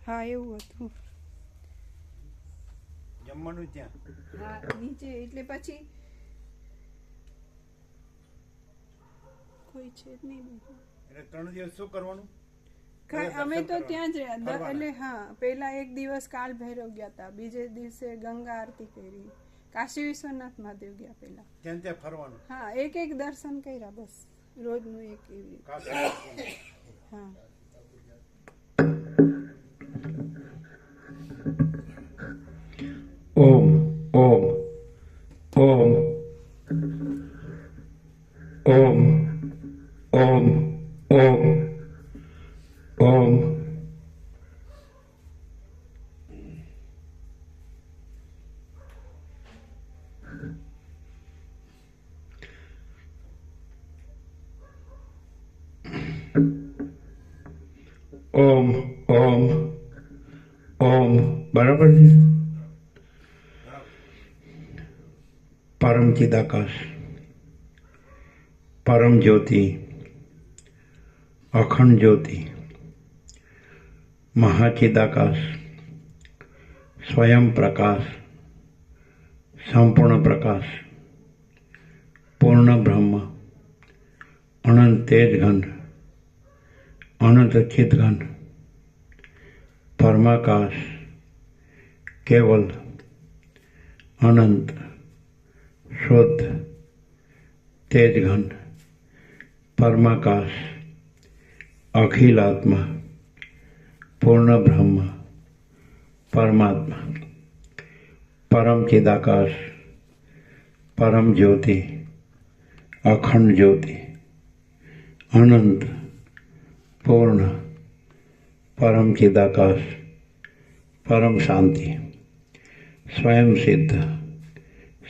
હા એવું હતું. જમવાનું ત્યાં? હા નીચે. એટલે પછી કોઈ છે જ નહીં. એટલે 3 દિવસ શું કરવાનું? અમે તો ત્યાં જ રહ્યા. એટલે હા, પહેલા એક દિવસ કાલ ભૈરવ ગયા હતા, બીજે દિવસે ગંગા આરતી કરી, કાશી વિશ્વનાથ મહાદેવ ગયા પહેલા. ત્યાં ફરવાનું? હા, એક દર્શન કર્યા બસ, રોજનું એક એવી. હા. ઓમ ઓમ ઓમ ઓમ ઓમ ઓમ ઓમ. ઓમ ઓમ ઓમ. બરાબર છે. પરમ ચિદાકાશ, પરમ જ્યોતિ, અખંડ જ્યોતિ, મહાચિદાકાશ, સ્વયં પ્રકાશ, સંપૂર્ણ પ્રકાશ, પૂર્ણ બ્રહ્મ, અનંત તેજ ઘન, અનંત ચિત ઘન, પરમાકાશ, કેવલ, અનંત, શુદ્ધ, તેજ ઘન, પરમાકાશ, અખિલ આત્મા, પૂર્ણ બ્રહ્મ, પરમાત્મા, પરમ ચિદાકાશ, પરમ જ્યોતિ, અખંડ જ્યોતિ, અનંત, પૂર્ણ, પરમ ચિદાકાશ, પરમ શાંતિ, स्वयं सिद्ध,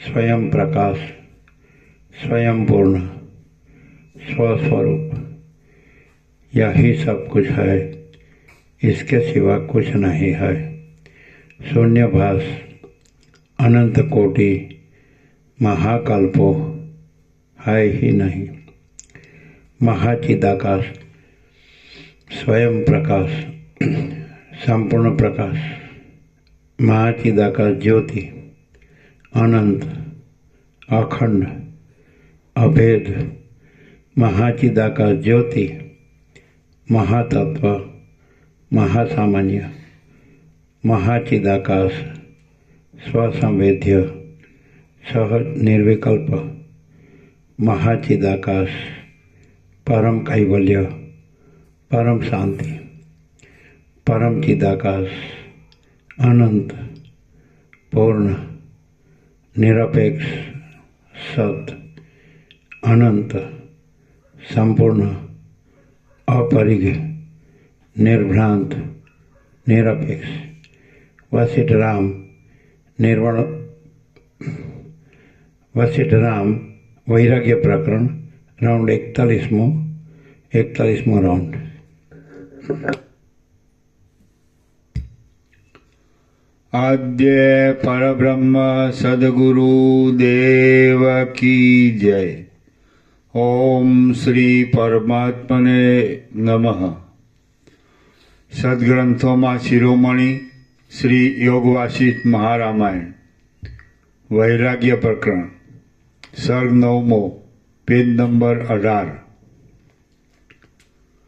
स्वयं प्रकाश, स्वयं पूर्ण, स्वस्वरूप, यही सब कुछ है, इसके सिवा कुछ नहीं है। शून्यभास, अनंत कोटि, महाकल्पो है ही नहीं। महाचिदाकाश, स्वयं प्रकाश, संपूर्ण प्रकाश, महाचिदाकाश ज्योति, अनंत, अखंड, अभेद, महाचिदाकाश ज्योति, महातत्व, महासामान्य, महाचिदाकाश, स्वसंवेद्य, सहज निर्विकल्प, महाचिदाकाश, परम कैवल्य, परम शांति, परम चिदाकाश, अनंत, पूर्ण, निरपेक्ष, सत, अनंत, संपूर्ण, अपरिघ, निर्भ्रांत, निरपेक्ष, वशिष्ठ राम, निर्वाण, वशिष्ठ राम वैराग्य प्रकरण राउंड 41मो राउंड। आद्य परब्रह्म सद्गुरु देव की जय। ओम श्री परमात्मने नमः। सद्ग्रंथों में शिरोमणि श्री योग वासिष्ठ महारामायण वैराग्य प्रकरण सर्ग 9मो पेज नंबर 18।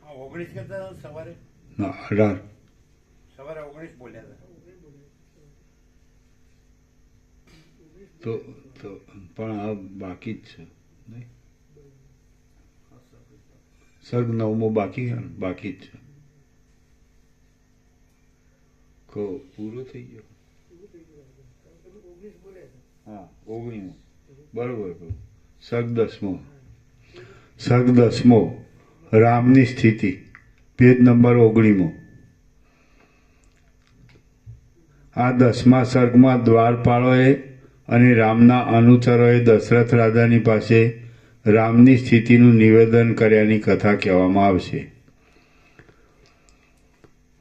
19 કરતા સવારે? ના 18 સવારે 19 બોલ્યા હતા તો પણ આ બાકી જ છે નહીં? સર્ગ 9મો બાકી જ છે। પૂરો થઈ ગયો? હા 19મો બરોબર। સર્ગ 10મો રામની સ્થિતિ પેજ નંબર 19મો। આ 10મા સર્ગમાં દ્વારપાળોએ અને રામના અનુચરોએ દશરથ રાજાની પાસે રામની સ્થિતિનું નિવેદન કર્યાની કથા કહેવામાં આવશે।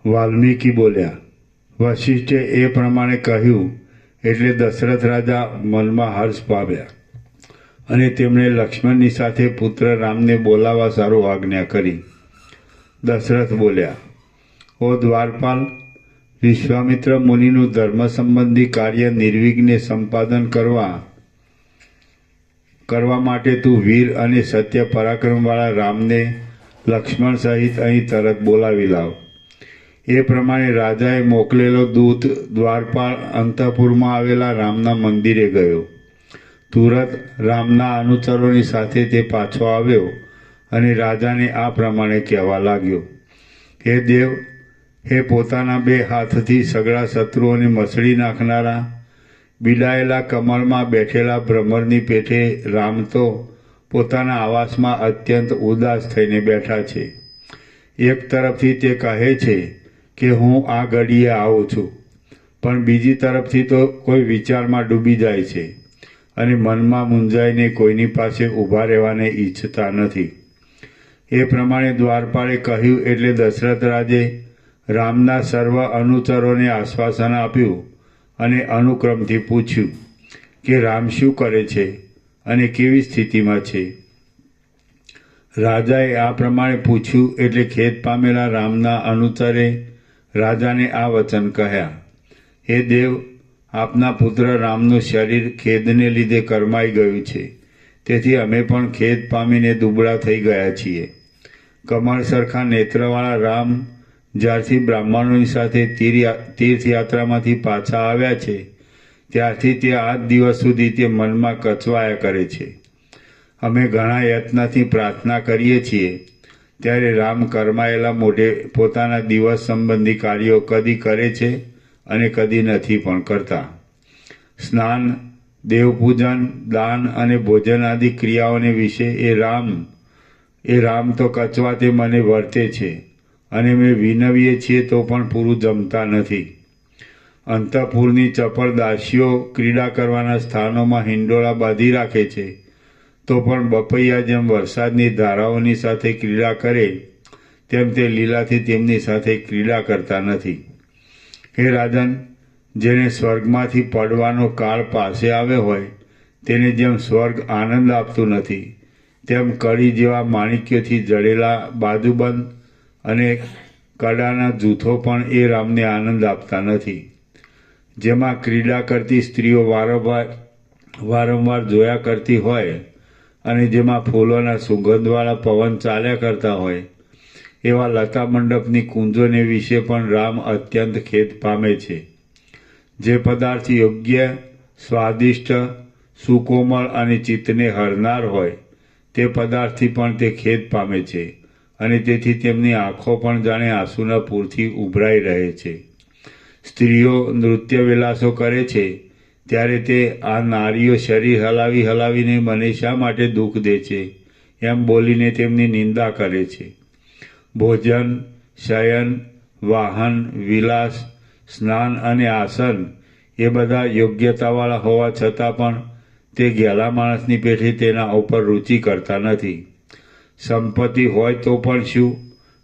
વાલ્મીકી બોલ્યા, વશિષ્ઠે એ પ્રમાણે કહ્યું એટલે દશરથ રાજા મનમાં હર્ષ પામ્યા અને તેમણે લક્ષ્મણની સાથે પુત્ર રામને બોલાવવા સારું આજ્ઞા કરી। દશરથ બોલ્યા, ઓ દ્વારપાલ, વિશ્વામિત્ર મુનિનું ધર્મ સંબંધી કાર્ય નિર્વિઘ્ને સંપાદન કરવા માટે તું વીર અને સત્ય પરાક્રમવાળા રામને લક્ષ્મણ સહિત અહીં તરત બોલાવી લાવ. એ પ્રમાણે રાજાએ મોકલેલો દૂત દ્વારપાળ અંતઃપુરમાં આવેલા રામના મંદિરે ગયો. તુરત રામના અનુચરોની સાથે તે પાછો આવ્યો અને રાજાને આ પ્રમાણે કહેવા લાગ્યો, હે દેવ, હે પોતાના બે હાથથી સગળા શત્રુઓને મસળી નાખનારા, બિલાયેલા કમળમાં બેઠેલા ભ્રમરની પેઠે રામ તો પોતાના આવાસમાં અત્યંત ઉદાસ થઈને બેઠા છે. એક તરફથી તે કહે છે કે હું આ ઘડીએ આવું છું, પણ બીજી તરફથી તો કોઈ વિચારમાં ડૂબી જાય છે અને મનમાં મૂંઝાઈને કોઈની પાસે ઊભા રહેવાને ઈચ્છતા નથી. એ પ્રમાણે દ્વારપાળે કહ્યું એટલે દશરથ રાજે રામના સર્વ અનુચરોને આશ્વાસન આપ્યું અને અનુક્રમથી પૂછ્યું કે રામ શું કરે છે અને કેવી સ્થિતિમાં છે. રાજાએ આ પ્રમાણે પૂછ્યું એટલે ખેદ પામેલા રામના અનુચરે રાજાને આ વચન કહ્યા, હે દેવ, આપના પુત્ર રામનું શરીર ખેદને લીધે કરમાઈ ગયું છે, તેથી અમે પણ ખેદ પામીને દુબળા થઈ ગયા છીએ. કમળ સરખા નેત્રવાળા રામ જ્યારથી બ્રાહ્મણોની સાથે તીર્થયાત્રામાંથી પાછા આવ્યા છે ત્યારથી તે આજ દિવસ સુધી તે મનમાં કચવાયા કરે છે. અમે ઘણા યત્નથી પ્રાર્થના કરીએ છીએ ત્યારે રામ કરમાયેલા મોઢે પોતાના દિવસ સંબંધી કાર્યો કદી કરે છે અને કદી નથી પણ કરતા. સ્નાન, દેવપૂજન, દાન અને ભોજન આદિ ક્રિયાઓને વિશે એ રામ તો કચવાતે મને વર્તે છે અને મેં વિનવીએ છીએ તો પણ પૂરું જમતા નથી. અંતઃપુરની ચપળ દાસીઓ ક્રીડા કરવાના સ્થાનોમાં હિંડોળા બાંધી રાખે છે તો પણ બપૈયા જેમ વરસાદની ધારાઓની સાથે ક્રીડા કરે તેમ તે લીલાથી તેમની સાથે ક્રીડા કરતા નથી. હે રાજન, જેને સ્વર્ગમાંથી પડવાનો કાળ પાસે આવ્યો હોય તેને જેમ સ્વર્ગ આનંદ આપતું નથી તેમ કડી જેવા માણિક્યોથી જડેલા બાજુબંધ અને કડાના જૂથો પણ એ રામને આનંદ આપતા નથી. જેમાં ક્રીડા કરતી સ્ત્રીઓ વારંવાર જોયા કરતી હોય અને જેમાં ફૂલોના સુગંધવાળા પવન ચાલ્યા કરતા હોય એવા લતા મંડપની કુંજોને વિશે પણ રામ અત્યંત ખેદ પામે છે. જે પદાર્થ યોગ્ય, સ્વાદિષ્ટ, સુકોમળ અને ચિત્તને હરનાર હોય તે પદાર્થથી પણ તે ખેદ પામે છે અને તેથી તેમની આંખો પણ જાણે આંસુના પૂરથી ઉભરાઈ રહે છે. સ્ત્રીઓ નૃત્ય વિલાસો કરે છે ત્યારે તે આ નારીઓ શરીર હલાવીને મને શા માટે દુઃખ દે છે એમ બોલીને તેમની નિંદા કરે છે. ભોજન, શયન, વાહન, વિલાસ, સ્નાન અને આસન એ બધા યોગ્યતાવાળા હોવા છતાં પણ તે ઘેલા માણસની પેઠે તેના ઉપર રુચિ કરતા નથી. સંપત્તિ હોય તો પણ શું,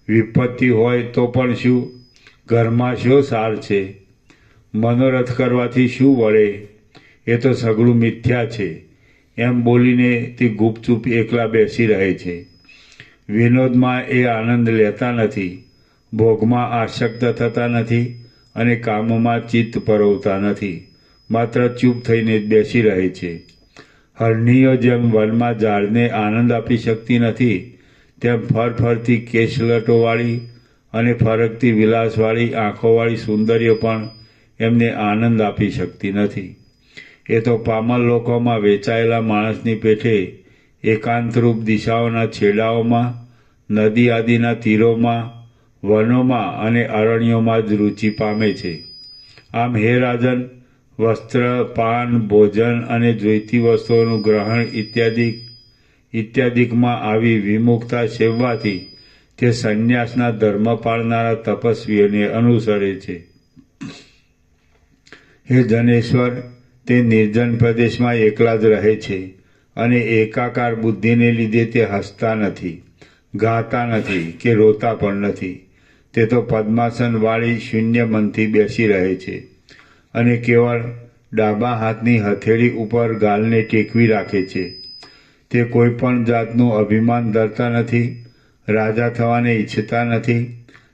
વિપત્તિ હોય તો પણ શું, ઘરમાં શો સાર છે, મનોરથ કરવાથી શું વળે, એ તો સઘળું મિથ્યા છે એમ બોલીને તે ગુપચૂપ એકલા બેસી રહે છે. વિનોદમાં એ આનંદ લેતા નથી, ભોગમાં આસક્ત થતા નથી અને કામમાં ચિત્ત પરોવતા નથી, માત્ર ચૂપ થઈને જ બેસી રહે છે. હરણીઓ જેમ વનમાં ઝાડને આનંદ આપી શકતી નથી તેમ ફરફરતી કેશલટોવાળી અને ફરકતી વિલાસવાળી આંખોવાળી સુંદરીઓ પણ એમને આનંદ આપી શકતી નથી. એ તો પામર લોકોમાં વેચાયેલા માણસની પેઠે એકાંતરૂપ દિશાઓના છેડાઓમાં, નદી આદિના તીરોમાં, વનોમાં અને અરણ્યોમાં જ રુચિ પામે છે. આમ હે રાજન, વસ્ત્ર, પાન, ભોજન અને જોઈતી વસ્તુઓનું ગ્રહણ ઇત્યાદિકમાં આવી વિમુખતા સેવવાથી તે સંન્યાસના ધર્મ પાળનારા તપસ્વીઓને અનુસરે છે. હે જનેશ્વર, તે નિર્જન પ્રદેશમાં એકલા જ રહે છે અને એકાકાર બુદ્ધિને લીધે તે હસતા નથી, ગાતા નથી કે રોતા પણ નથી. તે તો પદ્માસન વાળી શૂન્ય મનથી બેસી રહે છે અને કેવળ ડાબા હાથની હથેળી ઉપર ગાલને ટેકવી રાખે છે. તે કોઈ પણ જાતનું અભિમાન ધરતા નથી, રાજા થવાને ઈચ્છતા નથી,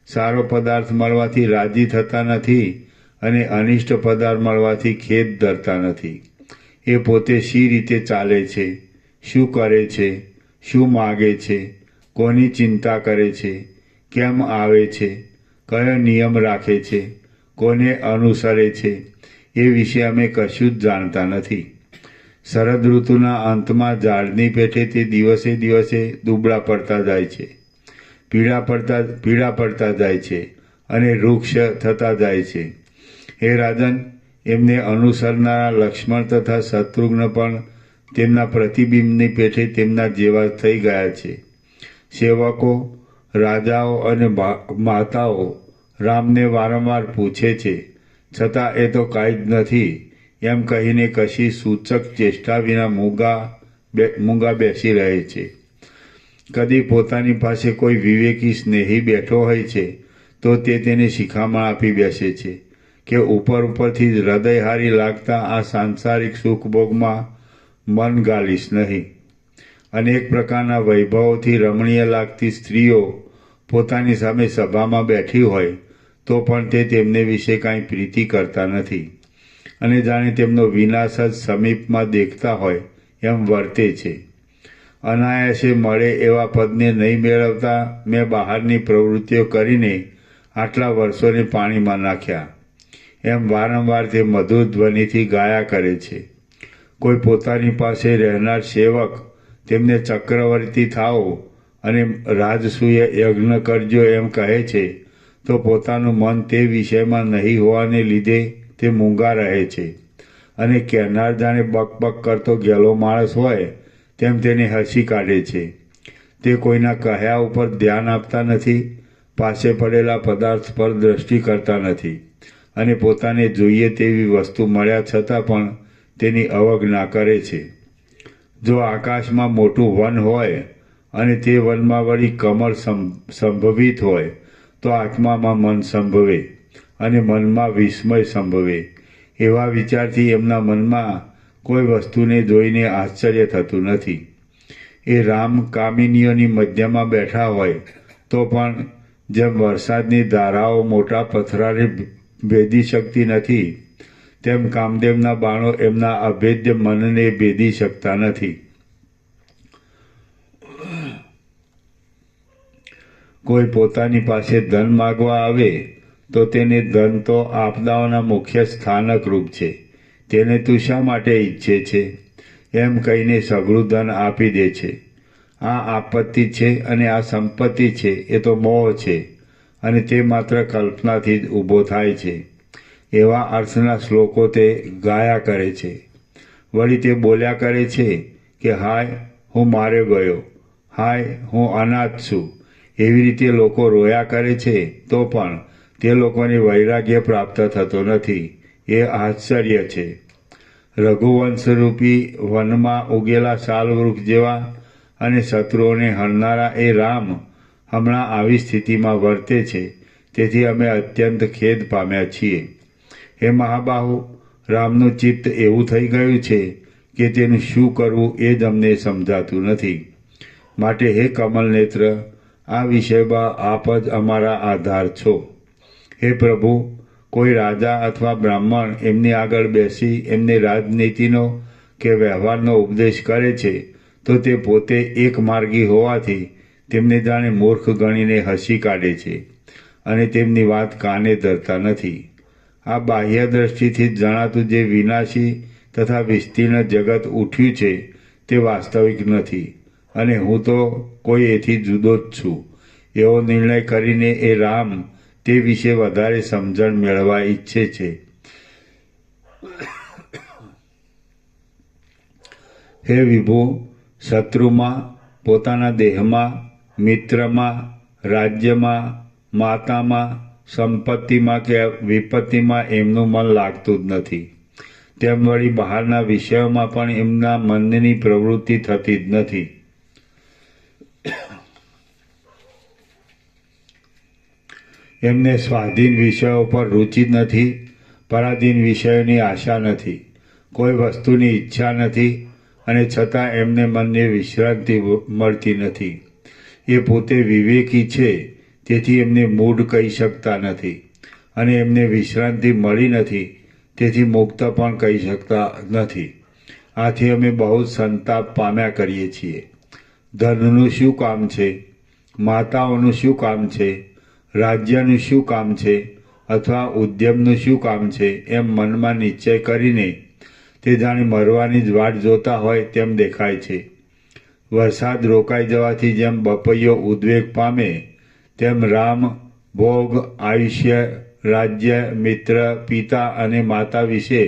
સારો પદાર્થ મળવાથી રાજી થતા નથી અને અનિષ્ટ પદાર્થ મળવાથી ખેદ ધરતા નથી. એ પોતે શી રીતે ચાલે છે, શું કરે છે, શું માગે છે, કોની ચિંતા કરે છે, કેમ આવે છે, કયો નિયમ રાખે છે, કોને અનુસરે છે, એ વિશે અમે કશું જ જાણતા નથી. શરદ ઋતુના અંતમાં ઝાડની પેઠે તે દિવસે દિવસે દુબળા પડતા જાય છે, પીળા પડતા જાય છે અને વૃક્ષ થતા જાય છે. હે રાજન, એમને અનુસરનારા લક્ષ્મણ તથા શત્રુઘ્ન પણ તેમના પ્રતિબિંબની પેઠે તેમના જેવા થઈ ગયા છે. સેવકો, રાજાઓ અને માતાઓ રામને વારંવાર પૂછે છે, છતાં એ તો કાંઈ જ નથી એમ કહીને કશી સૂચક ચેષ્ટા વિના મૂંગા બેસી રહે છે. કદી પોતાની પાસે કોઈ વિવેકી સ્નેહી બેઠો હોય છે તો તે તેને શિખામણ આપી બેસે છે કે ઉપરથી જ હૃદયહારી લાગતા આ સાંસારિક સુખભોગમાં મન ગાલીશ નહીં. અનેક પ્રકારના વૈભવોથી રમણીય લાગતી સ્ત્રીઓ પોતાની સામે સભામાં બેઠી હોય તો પણ તે તેમને વિશે કાંઈ પ્રીતિ કરતા નથી અને જાણે તેમનો વિનાશ જ સમીપમાં દેખતા હોય એમ વર્તે છે. અનાયાસે મળે એવા પદને નહીં મેળવતા મેં બહારની પ્રવૃત્તિઓ કરીને આટલા વર્ષોને પાણીમાં નાખ્યા એમ વારંવાર તે મધુર ધ્વનિથી ગાયા કરે છે. કોઈ પોતાની પાસે રહેનાર સેવક તેમને ચક્રવર્તી થાઓ અને રાજસૂય યજ્ઞ કરજો એમ કહે છે તો પોતાનું મન તે વિષયમાં નહીં હોવાને લીધે તે મૂંગા રહે છે અને કહેનાર જાણે બકબક કરતો ગેલો માણસ હોય તેમ તેને હસી કાઢે છે. તે કોઈના કહ્યા ઉપર ધ્યાન આપતા નથી, પાસે પડેલા પદાર્થ પર દ્રષ્ટિ કરતા નથી અને પોતાને જોઈએ તેવી વસ્તુ મળ્યા છતાં પણ તેની અવગણના કરે છે. જો આકાશમાં મોટું વન હોય અને તે વનમાં વળી કમળ સંભવિત હોય તો આત્મામાં મન સંભવે અને મનમાં વિસ્મય સંભવે. એવા વિચારથી એમના મનમાં કોઈ વસ્તુને જોઈને આશ્ચર્ય થતું નથી. એ રામ કામિનીઓની મધ્યમાં બેઠા હોય તો પણ જેમ વરસાદની ધારાઓ મોટા પથરાને ભેદી શકતી નથી તેમ કામદેવના બાણો એમના અભેદ્ય મનને ભેદી શકતા નથી. કોઈ પોતાની પાસે ધન માગવા આવે તો તેને ધન તો આપદાઓના મુખ્ય સ્થાનક રૂપ છે, તેને તું શા માટે ઈચ્છે છે એમ કહીને સઘળું ધન આપી દે છે. આ આપત્તિ છે અને આ સંપત્તિ છે એ તો મોહ છે અને તે માત્ર કલ્પનાથી જ ઊભો થાય છે. એવા અર્થના શ્લોકો તે ગાયા કરે છે. વળી તે બોલ્યા કરે છે કે હાય હું માર્યો ગયો, હાય હું અનાથ છું. એવી રીતે લોકો રોયા કરે છે તો પણ તે લોકોને વૈરાગ્ય પ્રાપ્ત થતો નથી. એ આશ્ચર્ય છે. રઘુવંશરૂપી વનમાં ઉગેલા શાલવૃક્ષ જેવા અને શત્રુઓને હણનારા એ રામ હમણાં આવી સ્થિતિમાં વર્તે છે, તેથી અમે અત્યંત ખેદ પામ્યા છીએ. હે મહાબાહુ, રામનું ચિત્ત એવું થઈ ગયું છે કે તેનું શું કરવું એ જ અમને સમજાતું નથી. માટે હે કમલનેત્ર, આ વિષયમાં આપ જ અમારા આધાર છો. હે પ્રભુ, કોઈ રાજા અથવા બ્રાહ્મણ એમની આગળ બેસી એમને રાજનીતિનો કે વ્યવહારનો ઉપદેશ કરે છે તો તે પોતે એક માર્ગી હોવાથી તેમને જાણે મૂર્ખ ગણીને હસી કાઢે છે અને તેમની વાત કાને ધરતા નથી. આ બાહ્ય દ્રષ્ટિથી જ જણાતું જે વિનાશી તથા વિસ્તીર્ણ જગત ઉઠ્યું છે તે વાસ્તવિક નથી અને હું તો કોઈ એથી જુદો જ છું એવો નિર્ણય કરીને એ રામ તે વિશે વધારે સમજણ મેળવવા ઈચ્છે છે. હે વિભુ, શત્રુમાં, પોતાના દેહમાં, મિત્રમાં, રાજ્યમાં, માતામાં, સંપત્તિમાં કે વિપત્તિમાં એમનું મન લાગતું જ નથી. તેમ વળી બહારના વિષયોમાં પણ એમના મનની પ્રવૃત્તિ થતી જ નથી. એમને સ્વાધીન વિષયો પર રુચિ નથી, પરાધીન વિષયોની આશા નથી, કોઈ વસ્તુની ઈચ્છા નથી અને છતાં એમને મનને વિશ્રાંતિ મળતી નથી. એ પોતે વિવેકી છે તેથી એમને મૂઢ કહી શકતા નથી, અને એમને વિશ્રાંતિ મળી નથી, તેથી મુક્ત પણ કહી શકતા નથી. આથી અમે બહુ સંતાપ પામ્યા કરીએ છીએ. ધનનું શું કામ છે? માતાઓનું શું કામ છે? રાજ્યનું શું કામ છે? અથવા ઉદ્યમનું શું કામ છે? એમ મનમાં નિશ્ચય કરીને તે જાણે મરવાની જ વાટ જોતા હોય તેમ દેખાય છે. વરસાદ રોકાઈ જવાથી જેમ બપૈયો ઉદ્વેગ પામે, તેમ રામ ભોગ, આયુષ્ય, રાજ્ય, મિત્ર, પિતા અને માતા વિશે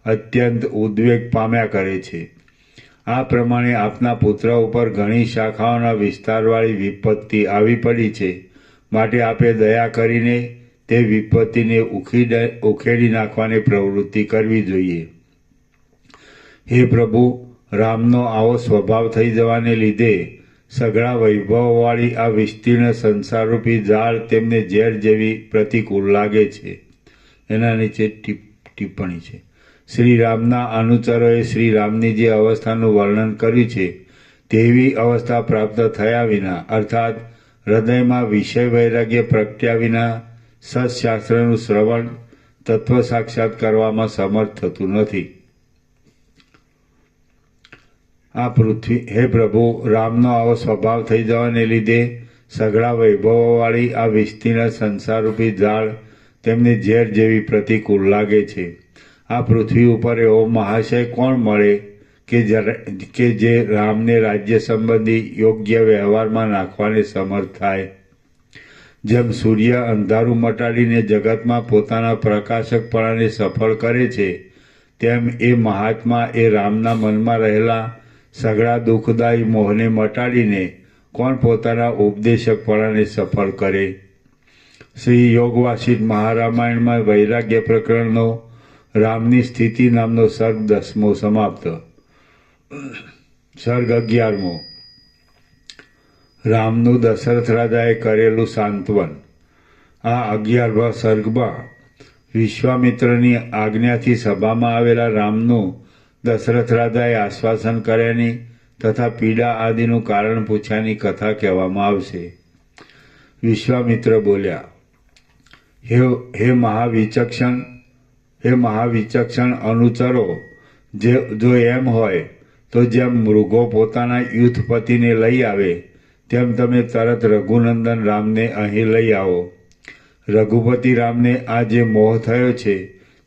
અત્યંત ઉદ્વેગ પામ્યા કરે છે. આ પ્રમાણે આપના પુત્ર ઉપર ઘણી શાખાઓના વિસ્તારવાળી વિપત્તિ આવી પડી છે. માટે આપે દયા કરીને તે વિપત્તિને ઉખેડી નાખવાની પ્રવૃત્તિ કરવી જોઈએ. હે પ્રભુ, રામનો આવો સ્વભાવ થઈ જવાને લીધે સઘળા વૈભવવાળી આ વિસ્તીર્ણ સંસારરૂપી ઝાડ તેમને ઝેર જેવી પ્રતિકૂળ લાગે છે. એના નીચે ટિપ્પણી છે. શ્રી રામના અનુચરોએ શ્રી રામની જે અવસ્થાનું વર્ણન કર્યું છે તેવી અવસ્થા પ્રાપ્ત થયા વિના, અર્થાત હૃદયમાં વિષય વૈરાગ્ય પ્રગટ્યા વિના સત્શાસ્ત્રનું શ્રવણ, તત્વ સાક્ષાત કરવામાં સમર્થ થતું નથી. આ પૃથ્વી, હે પ્રભુ, રામનો આવો સ્વભાવ થઈ જવાને લીધે સઘળા વૈભવોવાળી આ વિસ્તીર્ણ સંસારરૂપી ઝાડ તેમને ઝેર જેવી પ્રતિકૂળ લાગે છે. આ પૃથ્વી ઉપર એવો મહાશય કોણ મળે કે જે રામને રાજ્ય સંબંધી યોગ્ય વ્યવહારમાં નાખવાને સમર્થ થાય? જેમ સૂર્ય અંધારું મટાડીને જગતમાં પોતાના પ્રકાશકપણાને સફળ કરે છે, તેમ એ મહાત્મા એ રામના મનમાં રહેલા સઘળા દુઃખદાયી મોહને મટાડીને કોણ પોતાના ઉપદેશકપણાને સફળ કરે? શ્રી યોગવાસિત મહારામાયણમાં વૈરાગ્ય પ્રકરણનો રામની સ્થિતિ નામનો સર્ગ 10મો સમાપ્ત. સર્ગ 11મો. રામનું દશરથ રાજાએ કરેલું સાંત્વન. આ 11મા સર્ગમાં વિશ્વામિત્રની આજ્ઞાથી સભામાં આવેલા રામનું દશરથ રાજાએ આશ્વાસન કર્યાની તથા પીડા આદિનું કારણ પૂછ્યાની કથા કહેવામાં આવશે. વિશ્વામિત્ર બોલ્યા, હે મહાવિચક્ષણ અનુચરો, જો એમ હોય તો જેમ મૃગો પોતાના યુથપતિને લઈ આવે તેમ તમે તરત રઘુનંદન રામને અહીં લઈ આવો. રઘુપતિ રામને આ જે મોહ થયો છે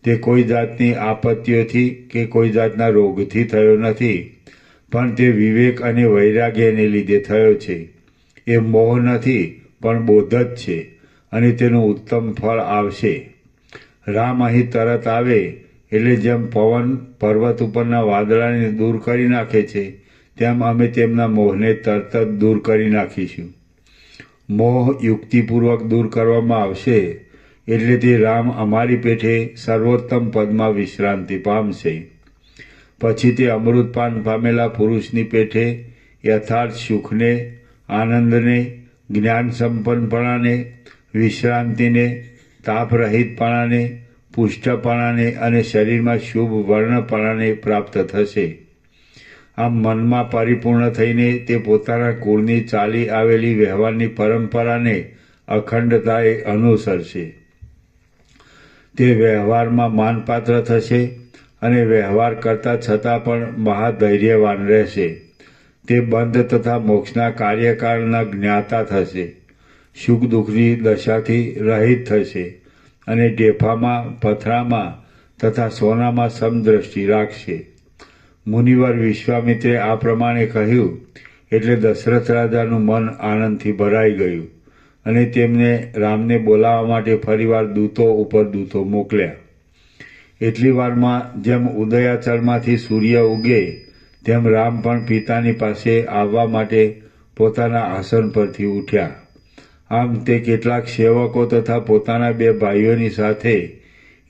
તે કોઈ જાતની આપત્તિઓથી કે કોઈ જાતના રોગથી થયો નથી, પણ તે વિવેક અને વૈરાગ્યને લીધે થયો છે. એ મોહ નથી પણ બોધ જ છે, અને તેનું ઉત્તમ ફળ આવશે. રામ અહીં તરત આવે એટલે જેમ પવન પર્વત ઉપરના વાદળાને દૂર કરી નાખે છે, તેમ અમે તેમના મોહને તરત જ દૂર કરી નાખીશું. મોહ યુક્તિપૂર્વક દૂર કરવામાં આવશે એટલે તે રામ અમારી પેઠે સર્વોત્તમ પદમાં વિશ્રાંતિ પામશે. પછી તે અમૃતપાન પામેલા પુરુષની પેઠે યથાર્થ સુખને, આનંદને, જ્ઞાન સંપન્નપણાને, વિશ્રાંતિને, તાપરહિતપણાને, પુષ્ટપણાને અને શરીરમાં શુભ વર્ણપણાને પ્રાપ્ત થશે. આમ મનમાં પરિપૂર્ણ થઈને તે પોતાના કુળની ચાલી આવેલી વ્યવહારની પરંપરાને અખંડતાએ અનુસરશે. તે વ્યવહારમાં માનપાત્ર થશે અને વ્યવહાર કરતા છતાં પણ મહાધૈર્યવાન રહેશે. તે બંધ તથા મોક્ષના કાર્યકાળના જ્ઞાતા થશે. સુખ દુઃખની દશાથી રહિત થશે અને ઢેફામાં, પથરામાં તથા સોનામાં સમદ્રષ્ટિ રાખશે. મુનિવર વિશ્વામિત્રે આ પ્રમાણે કહ્યું એટલે દશરથ રાજાનું મન આનંદથી ભરાઈ ગયું, અને તેમને રામને બોલાવવા માટે ફરીવાર દૂતો ઉપર દૂતો મોકલ્યા. એટલી વારમાં જેમ ઉદયાચળમાંથી સૂર્ય ઉગે તેમ રામ પણ પિતાની પાસે આવવા માટે પોતાના આસન પરથી ઉઠ્યા. આમ તે કેટલાક સેવકો તથા પોતાના 2 ભાઈઓની સાથે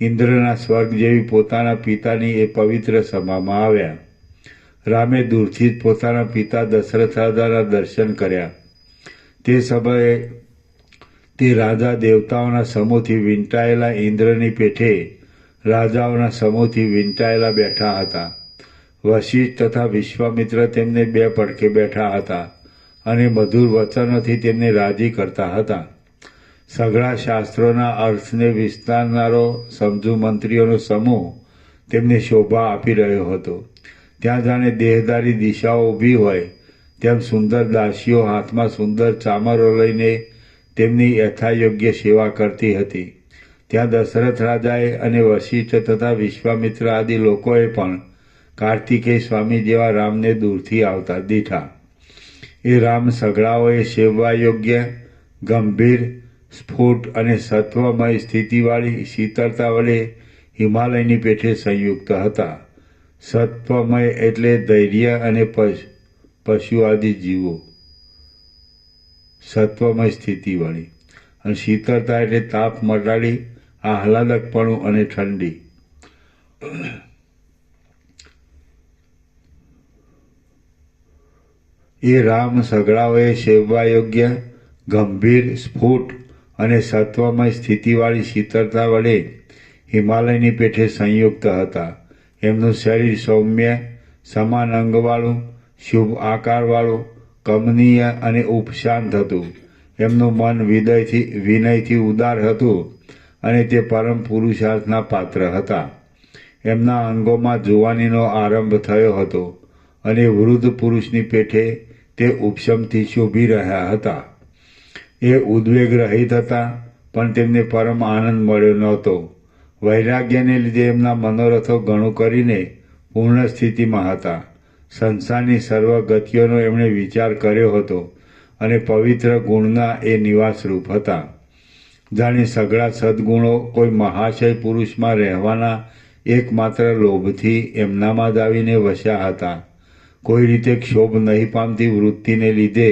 ઇન્દ્રના સ્વર્ગ જેવી પોતાના પિતાની એ પવિત્ર સભામાં આવ્યા. રામે દૂરથી જ પોતાના પિતા દશરથ રાજાના દર્શન કર્યા. તે સમયે તે રાજા દેવતાઓના સમૂહથી વીંટાયેલા ઇન્દ્રની પેઠે રાજાઓના સમૂહથી વીંટાયેલા બેઠા હતા. વશિષ્ઠ તથા વિશ્વામિત્ર તેમને 2 પડખે બેઠા હતા અને મધુર વચનોથી તેમને રાજી કરતા હતા. સઘળા શાસ્ત્રોના અર્થને વિસ્તારનારો સમજુ મંત્રીઓનો સમૂહ તેમને શોભા આપી રહ્યો હતો. ત્યાં જાણે દેહધારી દિશાઓ ઊભી હોય તેમ સુંદર દાસીઓ હાથમાં સુંદર ચામરો લઈને તેમની યથાયોગ્ય સેવા કરતી હતી. ત્યાં દશરથ રાજાએ અને વશિષ્ઠ તથા વિશ્વામિત્ર આદિ લોકોએ પણ કાર્તિકેય સ્વામી જેવા રામને દૂરથી આવતા દીઠા. એ રામ સઘળાઓએ સેવવા યોગ્ય, ગંભીર, સ્ફુટ અને સત્વમય સ્થિતિવાળી શીતળતા વડે હિમાલયની પેઠે સંયુક્ત હતા. સત્વમય એટલે ધૈર્ય અને પશુ આદિ જીવો, સત્વમય સ્થિતિવાળી, અને શીતળતા એટલે તાપ મટાડી આહલાદકપણું અને ઠંડી. એ રામ સઘળાઓએ સેવવા યોગ્ય, ગંભીર, સ્ફુટ અને સત્વમય સ્થિતિવાળી શીતળતા વડે હિમાલયની પેઠે સંયુક્ત હતા. એમનું શરીર સૌમ્ય, સમાન અંગવાળું, શુભ આકારવાળું, કમનીય અને ઉપશાંત હતું. એમનું મન વિનયથી ઉદાર હતું અને તે પરમ પુરુષાર્થના પાત્ર હતા. એમના અંગોમાં જુવાનીનો આરંભ થયો હતો અને વૃદ્ધ પુરુષની પેઠે તે ઉપશમથી શોભી રહ્યા હતા. એ ઉદ્વેગ રહિત હતા, પણ તેમને પરમ આનંદ મળ્યો નહોતો. વૈરાગ્યને લીધે એમના મનોરથો ઘણું કરીને પૂર્ણ સ્થિતિમાં હતા. સંસારની સર્વ ગતિઓનો એમણે વિચાર કર્યો હતો અને પવિત્ર ગુણના એ નિવાસરૂપ હતા. જાણે સઘળા સદ્ગુણો કોઈ મહાશય પુરુષમાં રહેવાના એકમાત્ર લોભથી એમનામાં જ આવીને વસ્યા હતા. કોઈ રીતે ક્ષોભ નહીં પામતી વૃત્તિને લીધે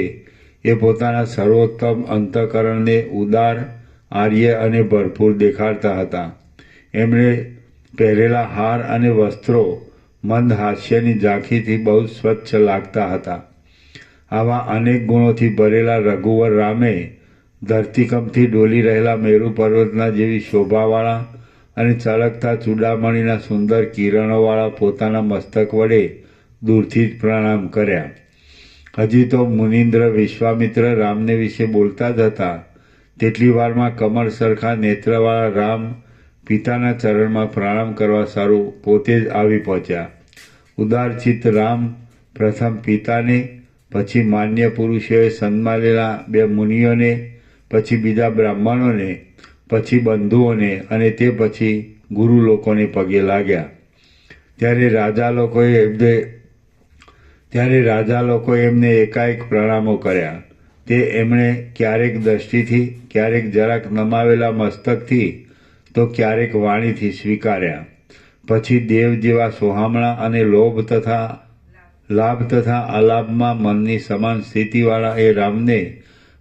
એ પોતાના સર્વોત્તમ અંતઃકરણને ઉદાર, આર્ય અને ભરપૂર દેખાડતા હતા. એમણે પહેરેલા હાર અને વસ્ત્રો મંદ હાસ્યની ઝાંખીથી બહુ સ્વચ્છ લાગતા હતા. આવા અનેક ગુણોથી ભરેલા રઘુવર રામે ધરતીકંપથી ડોલી રહેલા મેરુ પર્વતના જેવી શોભાવાળા અને ચળકતા ચૂડામણીના સુંદર કિરણોવાળા પોતાના મસ્તક વડે દૂરથી જ પ્રણામ કર્યા. હજી તો મુનિન્દ્ર વિશ્વામિત્ર રામને વિશે બોલતા જ હતા તેટલી વારમાં કમળ સરખા નેત્રવાળા રામ પિતાના ચરણમાં પ્રણામ કરવા સારું પોતે જ આવી પહોંચ્યા. ઉદારચિત્ત રામ પ્રથમ પિતાને, પછી માન્ય પુરુષોએ સન્માનેલા બે મુનિઓને, પછી બીજા બ્રાહ્મણોને, પછી બંધુઓને અને તે પછી ગુરુ લોકોને પગે લાગ્યા. ત્યારે રાજા લોકોએ એમને એકાએક પ્રણામો કર્યા. તે એમણે ક્યારેક દ્રષ્ટિથી, ક્યારેક જરાક નમાવેલા મસ્તકથી, તો ક્યારેક વાણીથી સ્વીકાર્યા. પછી દેવ જેવા સોહામણા અને લાભ તથા અલાભમાં મનની સમાન સ્થિતિવાળા એ રામને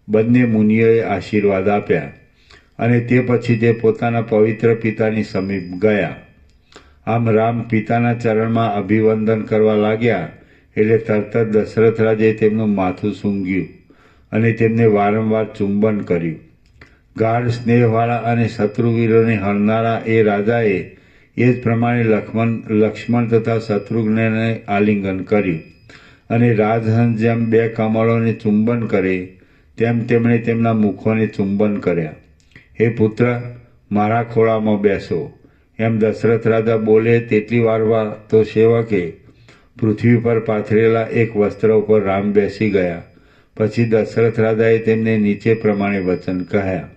બંને મુનિઓએ આશીર્વાદ આપ્યા અને તે પછી તે પોતાના પવિત્ર પિતાની સમીપ ગયા. આમ રામ પિતાના ચરણમાં અભિવંદન કરવા લાગ્યા એટલે તરત જ દશરથ રાજાએ તેમનું માથું સૂંઘ્યું અને તેમને વારંવાર ચુંબન કર્યું. ગાઢ સ્નેહવાળા અને શત્રુવીરોને હરનારા એ રાજાએ એ જ પ્રમાણે લક્ષ્મણ તથા શત્રુઘ્નને આલિંગન કર્યું અને રાજહંસ જેમ બે કમળોને ચુંબન કરે તેમ તેમણે તેમના મુખોને ચુંબન કર્યા. હે પુત્ર, મારા ખોળામાં બેસો, એમ દશરથ રાજા બોલે તેટલી વારમાં તો સેવકે પૃથ્વી પર પાથરેલા એક વસ્ત્ર ઉપર રામ બેસી ગયા. પછી દશરથ રાજાએ તેમને નીચે પ્રમાણે વચન કહ્યા.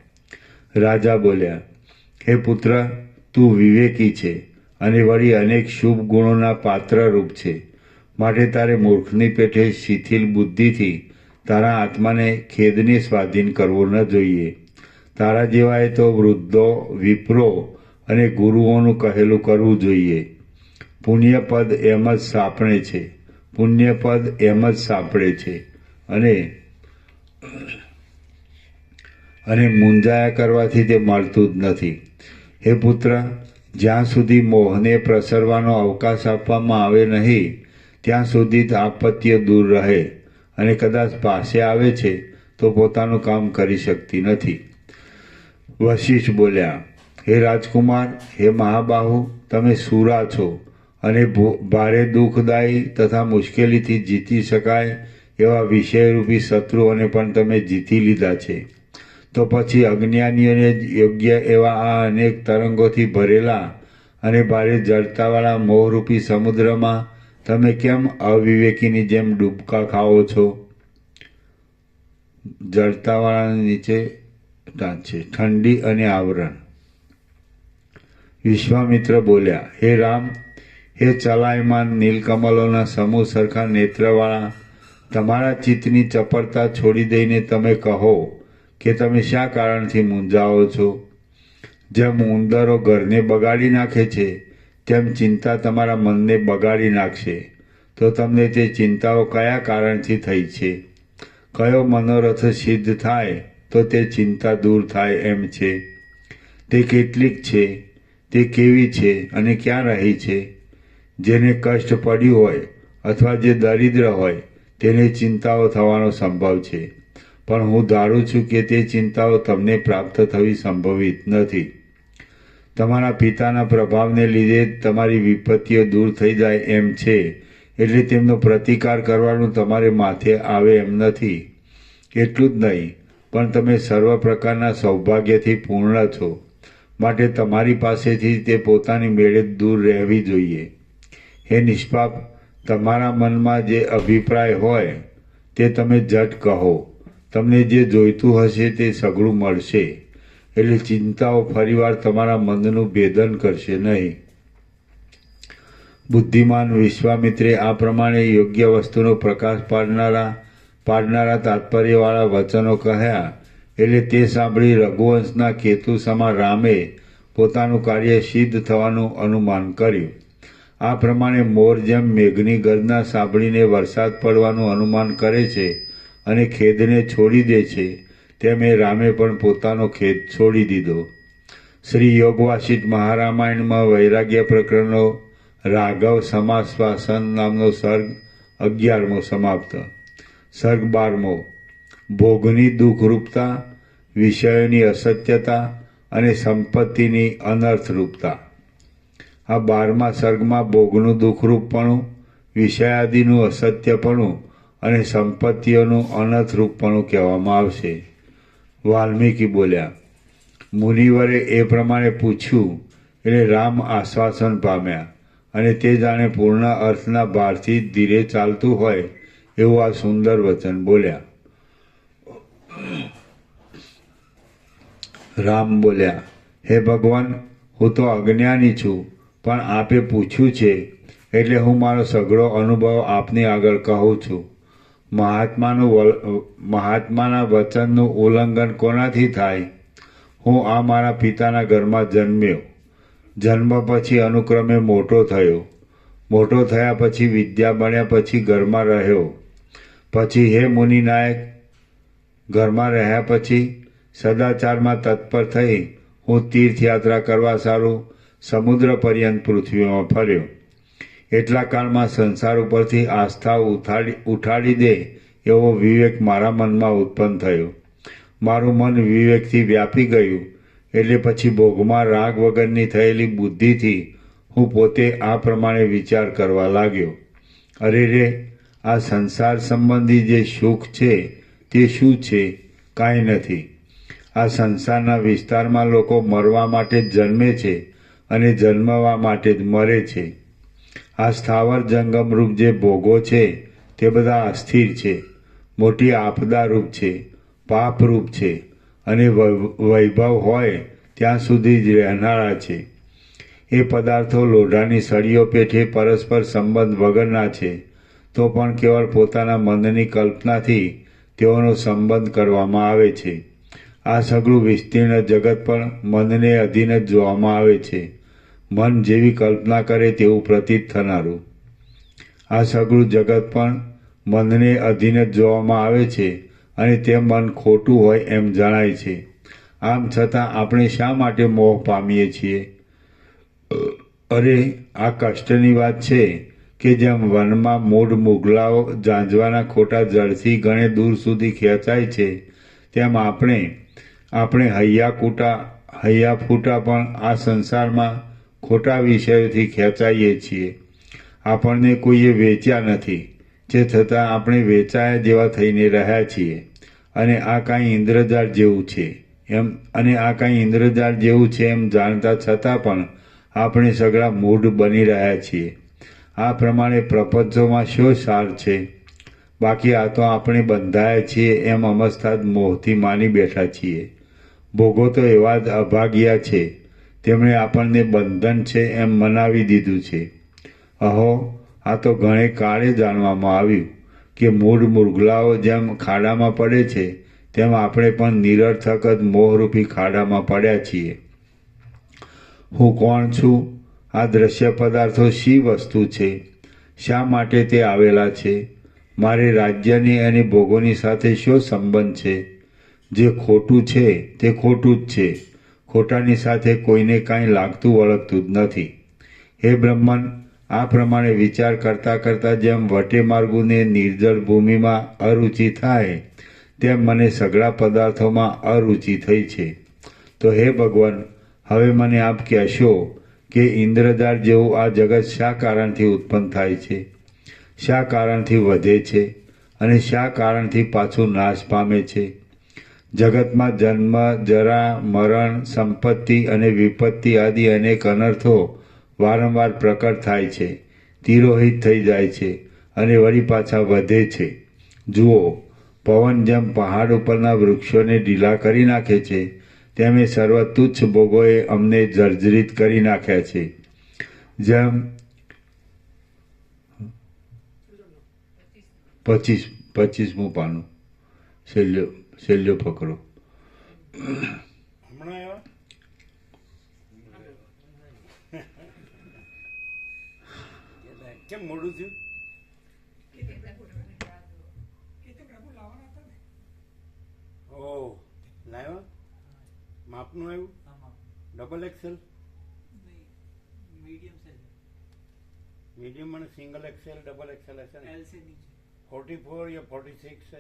રાજા બોલ્યા, હે પુત્ર, તું વિવેકી છે અને વળી અનેક શુભ ગુણોના પાત્રરૂપ છે. માટે તારે મૂર્ખની પેઠે શિથિલ બુદ્ધિથી તારા આત્માને ખેદને સ્વાધીન કરવો ન જોઈએ. તારા જેવાએ તો વૃદ્ધો, વિપ્રો અને ગુરુઓનું કહેલું કરવું જોઈએ. પુણ્યપદ એમ જ સાંપડે છે અને મૂંઝાયા કરવાથી તે મળતું જ નથી. હે પુત્ર, જ્યાં સુધી મોહને પ્રસરવાનો અવકાશ આપવામાં આવે નહીં ત્યાં સુધી જ આપત્તિઓ દૂર રહે અને કદાચ પાસે આવે છે તો પોતાનું કામ કરી શકતી નથી. વશિષ્ઠ બોલ્યા, હે રાજકુમાર, હે મહાબાહુ, તમે સુરા છો અને ભારે દુઃખદાયી તથા મુશ્કેલીથી જીતી શકાય એવા વિષયરૂપી શત્રુઓને પણ તમે જીતી લીધા છે. તો પછી અજ્ઞાનીઓને જ યોગ્ય એવા આ અનેક તરંગોથી ભરેલા અને ભારે જડતાવાળા મોહરૂપી સમુદ્રમાં તમે કેમ અવિવેકીની જેમ ડૂબકા ખાઓ છો? જડતાવાળા નીચે છે ઠંડી અને આવરણ. વિશ્વામિત્ર બોલ્યા, હે રામ, હે ચલાયમાન નીલકમલોના સમૂહ સરખા નેત્રવાળા, તમારા ચિત્તની ચપળતા છોડી દઈને તમે કહો કે તમે શા કારણથી મૂંઝાઓ છો? જેમ ઉંદરો ઘરને બગાડી નાખે છે તેમ ચિંતા તમારા મનને બગાડી નાખશે. તો તમને તે ચિંતાઓ કયા કારણથી થઈ છે? કયો મનોરથ સિદ્ધ થાય તો તે ચિંતા દૂર થાય એમ છે? તે કેટલીક છે? તે કેવી છે અને ક્યાં રહી છે? જેને કષ્ટ પડ્યું હોય અથવા જે દરિદ્ર હોય તેને ચિંતાઓ થવાનો સંભવ છે, પણ હું ધારું છું કે તે ચિંતાઓ તમને પ્રાપ્ત થવી સંભવિત નથી. તમારા પિતાના પ્રભાવને લીધે તમારી વિપત્તિઓ દૂર થઈ જાય એમ છે, એટલે તેમનો પ્રતિકાર કરવાનું તમારે માથે આવે એમ નથી. એટલું જ નહીં, પણ તમે સર્વ પ્રકારના સૌભાગ્યથી પૂર્ણ છો, માટે તમારી પાસેથી તે પોતાની મેળે દૂર રહેવી જોઈએ. હે નિષ્પાપ, તમારા મનમાં જે અભિપ્રાય હોય તે તમે જટ કહો. તમને જે જોઈતું હશે તે સઘળું મળશે, એટલે ચિંતાઓ ફરીવાર તમારા મનનું ભેદન કરશે નહીં. બુદ્ધિમાન વિશ્વામિત્રે આ પ્રમાણે યોગ્ય વસ્તુનો પ્રકાશ પાડનારા તાત્પર્યવાળા વચનો કહ્યા. એટલે તે સાંભળી રઘુવંશના કેતુ સમા રામે પોતાનું કાર્ય સિદ્ધ થવાનું અનુમાન કર્યું. આ પ્રમાણે મોર જેમ મેઘની ગર્જના સાંભળીને વરસાદ પડવાનું અનુમાન કરે છે અને ખેદને છોડી દે છે, તેમ એ રામે પણ પોતાનો ખેદ છોડી દીધો. શ્રી યોગવાસિષ્ઠ મહારામાયણમાં વૈરાગ્ય પ્રકરણનો રાઘવ સમાશ્વાસન નામનો સર્ગ 11મો સમાપ્ત. સર્ગ 12મો ભોગની દુઃખરૂપતા, વિષયોની અસત્યતા અને સંપત્તિની અનર્થરૂપતા. આ 12મા સર્ગમાં ભોગનું દુઃખરૂપપણું, વિષયાદિનું અસત્યપણું અને સંપત્તિઓનું અનર્થરૂપપણું કહેવામાં આવશે. વાલ્મીકી બોલ્યા, મુનિવરે એ પ્રમાણે પૂછ્યું એટલે રામ આશ્વાસન પામ્યા, અને તે જાણે પૂર્ણ અર્થના ભારથી ધીરે ચાલતું હોય એવું આ સુંદર વચન બોલ્યા. રામ બોલ્યા, હે ભગવાન, હું તો અજ્ઞાની છું, પણ આપે પૂછ્યું છે એટલે હું મારો સઘળો અનુભવ આપની આગળ કહું છું. મહાત્માના વચનનું ઉલ્લંઘન કોનાથી થાય? હું આ મારા પિતાના ઘરમાં જન્મ્યો. જન્મ પછી અનુક્રમે મોટો થયો. મોટો થયા પછી વિદ્યા બન્યા પછી ઘરમાં રહ્યો. પછી હે મુનિનાયક, ઘરમાં રહ્યા પછી સદાચારમાં તત્પર થઈ હું તીર્થયાત્રા કરવા સારું સમુદ્ર પર્યંત પૃથ્વીમાં ફર્યો. એટલા કાળમાં સંસાર ઉપરથી આસ્થા ઉઠાડી દે એવો વિવેક મારા મનમાં ઉત્પન્ન થયો. મારું મન વિવેકથી વ્યાપી ગયું, એટલે પછી ભોગમાં રાગ વગરની થયેલી બુદ્ધિથી હું પોતે આ પ્રમાણે વિચાર કરવા લાગ્યો. અરે રે, આ સંસાર સંબંધી જે સુખ છે તે શું છે? કાંઈ નથી. આ સંસારના વિસ્તારમાં લોકો મરવા માટે જ જન્મે છે અને જન્મવા માટે જ મરે છે. આ સ્થાવર જંગમરૂપ જે ભોગો છે તે બધા અસ્થિર છે, મોટી આપદારૂપ છે, પાપરૂપ છે અને વૈભવ હોય ત્યાં સુધી જ રહેનારા છે. એ પદાર્થો લોઢાની સળીઓ પેઠે પરસ્પર સંબંધ વગરના છે, તો પણ કેવળ પોતાના મનની કલ્પનાથી તેઓનો સંબંધ કરવામાં આવે છે. આ સઘળું વિસ્તીર્ણ જગત પણ મનને અધીન જ જોવામાં આવે છે. મન જેવી કલ્પના કરે તેવું પ્રતીત થનારું આ સઘળું જગત પણ મનને અધીન જ જોવામાં આવે છે, અને તે મન ખોટું હોય એમ જણાય છે. આમ છતાં આપણે શા માટે મોહ પામીએ છીએ? અરે, આ કષ્ટની વાત છે કે જેમ વનમાં મૂળ મુગલાઓ ઝાંઝવાના ખોટા જળથી ઘણે દૂર સુધી ખેંચાય છે, તેમ આપણે હૈયા ફૂટા પણ આ સંસારમાં ખોટા વિષયોથી ખેંચાઈએ છીએ. આપણને કોઈએ વેચ્યા નથી, તે છતાં આપણે વેચાયા જેવા થઈને રહ્યા છીએ. અને આ કાંઈ ઇન્દ્રજાળ જેવું છે. અને આ કાંઈ ઇન્દ્રજાળ જેવું છે એમ જાણતા છતાં પણ આપણે સગળા મૂઢ બની રહ્યા છીએ. આ પ્રમાણે પ્રપંચોમાં શો સાર છે? બાકી આ તો આપણે બંધાયા છીએ એમ અમસ્તા જ મોહથી માની બેઠા છીએ. ભોગો તો એવા જ અભાગ્યા છે, તેમણે આપણને બંધન છે એમ મનાવી દીધું છે. અહો, આ તો ઘણે કાળે જાણવામાં આવ્યું કે મૂળ મુરઘલાઓ જેમ ખાડામાં પડે છે તેમ આપણે પણ નિરર્થક જ મોહરૂપી ખાડામાં પડ્યા છીએ. હું કોણ છું? આ દ્રશ્ય પદાર્થો શી વસ્તુ છે? શા માટે તે આવેલા છે? મારે રાજ્યની અને ભોગોની સાથે શો સંબંધ છે? જે ખોટું છે તે ખોટું જ છે. ખોટાની સાથે કોઈને કાંઈ લાગતું વળગતું જ નથી. હે બ્રહ્મન, આ પ્રમાણે વિચાર કરતાં કરતાં જેમ વટે માર્ગુને નિર્જળ ભૂમિમાં અરુચિ થાય તેમ મને સઘળા પદાર્થોમાં અરુચિ થઈ છે. તો હે ભગવાન, હવે મને આપ કહેશો કે ઇન્દ્રજાળ જેવું આ જગત શા કારણથી ઉત્પન્ન થાય છે, શા કારણથી વધે છે અને શા કારણથી પાછું નાશ પામે છે? જગતમાં જન્મ, જરા, મરણ, સંપત્તિ અને વિપત્તિ આદિ અનેક અનર્થો વારંવાર પ્રકટ થાય છે, તિરોહિત થઈ જાય છે અને વળી પાછા વધે છે. જુઓ, પવન જેમ પહાડ ઉપરના વૃક્ષોને ઢીલા કરી નાખે છે તેમ એ સર્વ તુચ્છ ભોગોએ અમને જર્જરિત કરી નાખ્યા છે. જેમ 25મું પાનું, છેલ્લો ફકરો. હમણાં આવ્યા? કેમ મોડું થયું? ઓહ, લાવ્યા? માપનું આવ્યું? Double XL? મીડિયમ અને સિંગલ એક્સેલ, ડબલ એક્સેલ હશે ને? 44 या 46 હશે?